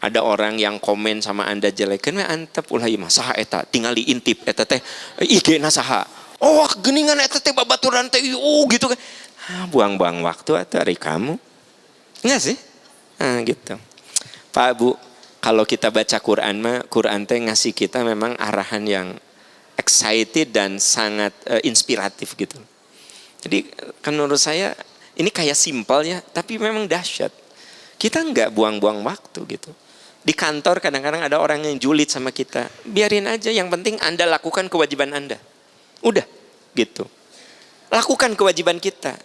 Ada orang yang komen sama Anda jelek, kan antep ulah ieu mah saha eta tinggal diintip eta teh IG-na saha. Oh, geningan eta teh babaturan teh gitu kan. Buang-buang waktu atuh ari kamu. Enggak sih? Nah, gitu. Pak Bu, kalau kita baca Quran mah, Quran teh ngasih kita memang arahan yang excited dan sangat inspiratif gitu. Jadi kan menurut saya ini kayak simpel ya, tapi memang dahsyat. Kita nggak buang-buang waktu gitu. Di kantor kadang-kadang ada orang yang julid sama kita. Biarin aja, yang penting Anda lakukan kewajiban Anda. Udah gitu. Lakukan kewajiban kita.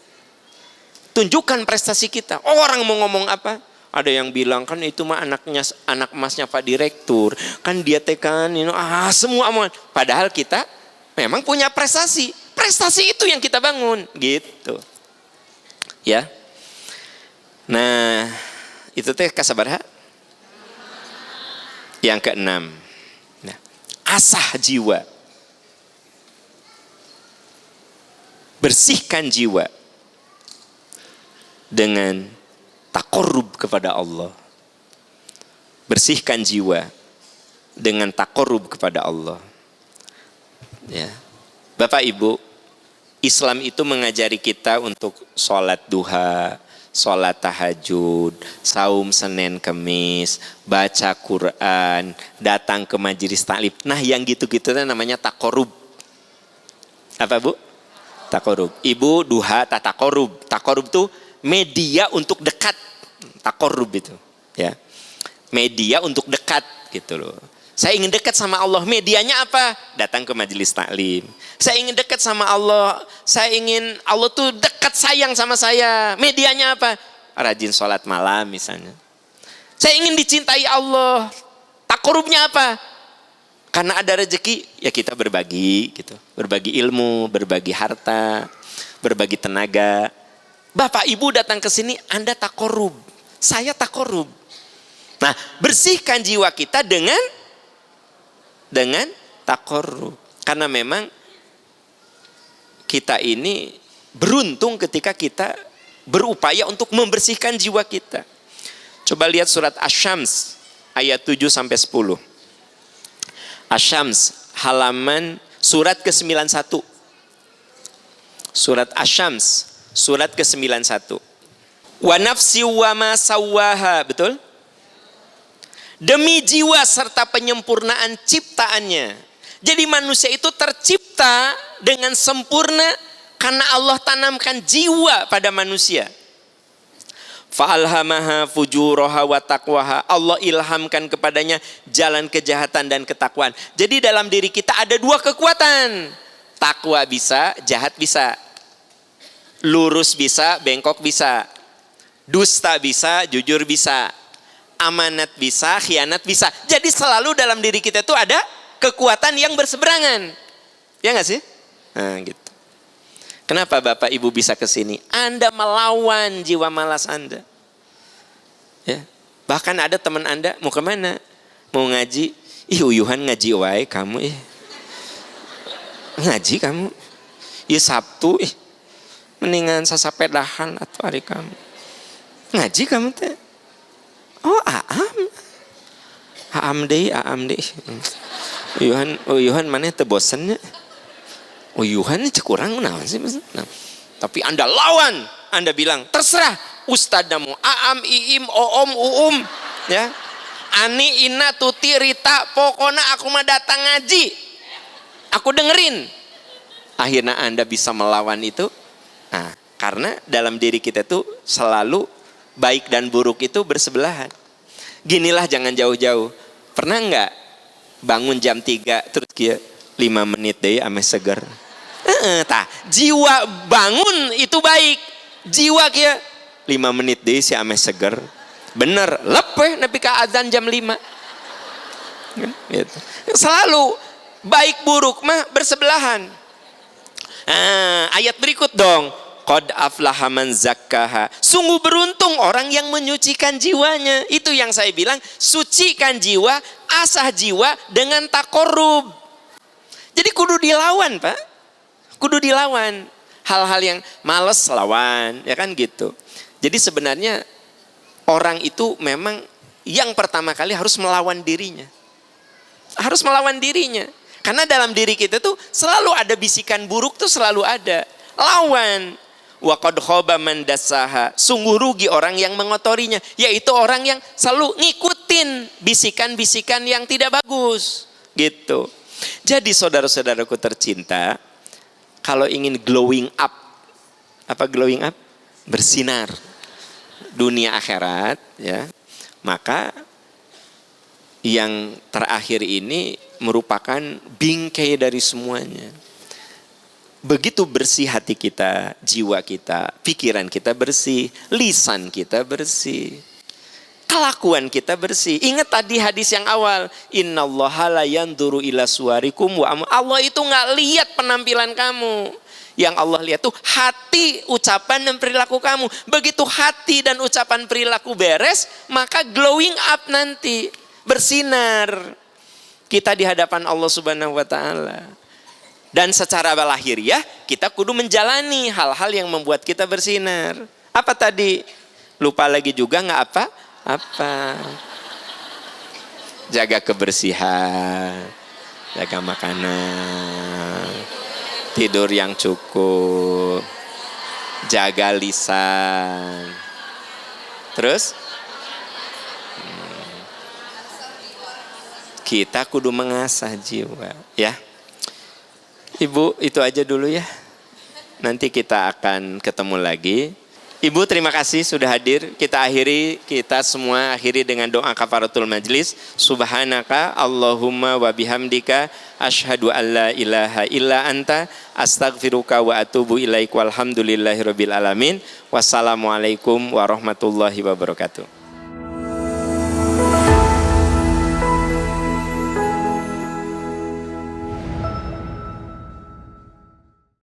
Tunjukkan prestasi kita. Orang mau ngomong apa? Ada yang bilang kan itu mah anak emasnya Pak Direktur. Kan dia tekan semua omongan. Padahal kita memang punya prestasi. Prestasi itu yang kita bangun gitu. Ya. Nah, itu teh kasabarha? Yang keenam. Nah, asah jiwa. Bersihkan jiwa dengan taqarrub kepada Allah. Bersihkan jiwa dengan taqarrub kepada Allah. Ya. Bapak Ibu, Islam itu mengajari kita untuk sholat duha, sholat tahajud, saum Senin Kemis, baca Quran, datang ke majelis taklim. Nah yang gitu-gitu namanya taqarrub. Apa Bu? Taqarrub. Ibu duha taqarrub. Taqarrub itu media untuk dekat. Taqarrub itu. Ya. Media untuk dekat gitu loh. Saya ingin dekat sama Allah, medianya apa? Datang ke majelis taklim. Saya ingin dekat sama Allah, saya ingin Allah tuh dekat sayang sama saya. Medianya apa? Rajin sholat malam misalnya. Saya ingin dicintai Allah. Taqarrubnya apa? Karena ada rezeki, ya kita berbagi gitu. Berbagi ilmu, berbagi harta, berbagi tenaga. Bapak Ibu datang ke sini, Anda taqarrub. Saya taqarrub. Nah, bersihkan jiwa kita dengan taqarrub. Karena memang kita ini beruntung ketika kita berupaya untuk membersihkan jiwa kita. Coba lihat surat Asy-Syams ayat 7 sampai 10. Asy-Syams halaman surat ke-91. Surat Asy-Syams surat ke-91. Wa nafsi wa ma sawwaha, betul? Demi jiwa serta penyempurnaan ciptaannya. Jadi manusia itu tercipta dengan sempurna karena Allah tanamkan jiwa pada manusia. Fa'alhamaha fujuraha wa taqwaha. Allah ilhamkan kepadanya jalan kejahatan dan ketakwaan. Jadi dalam diri kita ada dua kekuatan. Takwa bisa, jahat bisa. Lurus bisa, bengkok bisa. Dusta bisa, jujur bisa. Amanat bisa, khianat bisa. Jadi selalu dalam diri kita itu ada kekuatan yang berseberangan. Ya nggak sih? Nah, gitu. Kenapa Bapak Ibu bisa ke sini? Anda melawan jiwa malas Anda. Ya. Bahkan ada teman Anda mau kemana? Mau ngaji? Ih uyuhan ngaji wae kamu ngaji kamu. Ya Sabtu mendingan sasapedahan atau hari kamu. Ngaji kamu teh. Oh aam deh. Uyuhan mana teu bosennya? Uyuhan cek kurang naon sih maksudnya. Tapi Anda lawan, Anda bilang terserah ustadzamu aam iim oom ya. Ani ina tuti rita pokoknya aku mah datang ngaji. Aku dengerin. Akhirnya Anda bisa melawan itu. Nah, karena dalam diri kita tuh selalu baik dan buruk itu bersebelahan. Ginilah jangan jauh-jauh. Pernah enggak bangun jam 3 terus kia 5 menit deh ame seger. Jiwa bangun itu baik. Jiwa kia 5 menit deh si ame seger. Bener, lepeh nepi ka azan jam 5. Gitu. Selalu baik buruk mah bersebelahan. Ayat berikut dong. Qad aflaha man zakkaha. Sungguh beruntung orang yang menyucikan jiwanya. Itu yang saya bilang, sucikan jiwa, asah jiwa dengan taqarrub. Jadi kudu dilawan, Pak. Kudu dilawan. Hal-hal yang males lawan, ya kan gitu. Jadi sebenarnya orang itu memang yang pertama kali harus melawan dirinya. Harus melawan dirinya. Karena dalam diri kita tuh selalu ada bisikan buruk tuh selalu ada. Lawan. Wa qad khaba man dassaha. Sungguh rugi orang yang mengotorinya, yaitu orang yang selalu ngikutin bisikan-bisikan yang tidak bagus gitu. Jadi saudara-saudaraku tercinta, kalau ingin glowing up, Apa glowing up? Bersinar. Dunia akhirat, ya. Maka yang terakhir ini merupakan bingkai dari semuanya. Begitu bersih hati kita, jiwa kita, pikiran kita bersih, lisan kita bersih, kelakuan kita bersih. Ingat tadi hadis yang awal, innallaha la yanzuru ila suwarikum wa Allah itu nggak lihat penampilan kamu. Yang Allah lihat tuh hati, ucapan dan perilaku kamu. Begitu hati dan ucapan perilaku beres, maka glowing up nanti, bersinar kita di hadapan Allah Subhanahu wa taala. Dan secara lahiriah kita kudu menjalani hal-hal yang membuat kita bersinar. Apa tadi? Lupa lagi juga nggak apa? Apa? Jaga kebersihan, jaga makanan, tidur yang cukup, jaga lisan. Terus? Kita kudu mengasah jiwa, ya. Ibu, itu aja dulu ya. Nanti kita akan ketemu lagi. Ibu, terima kasih sudah hadir. Kita semua akhiri dengan doa kafaratul majlis. Subhanaka Allahumma wa bihamdika asyhadu an la ilaha illa anta astaghfiruka wa atubu ilaik walhamdulillahirabbil alamin. Wassalamualaikum warahmatullahi wabarakatuh.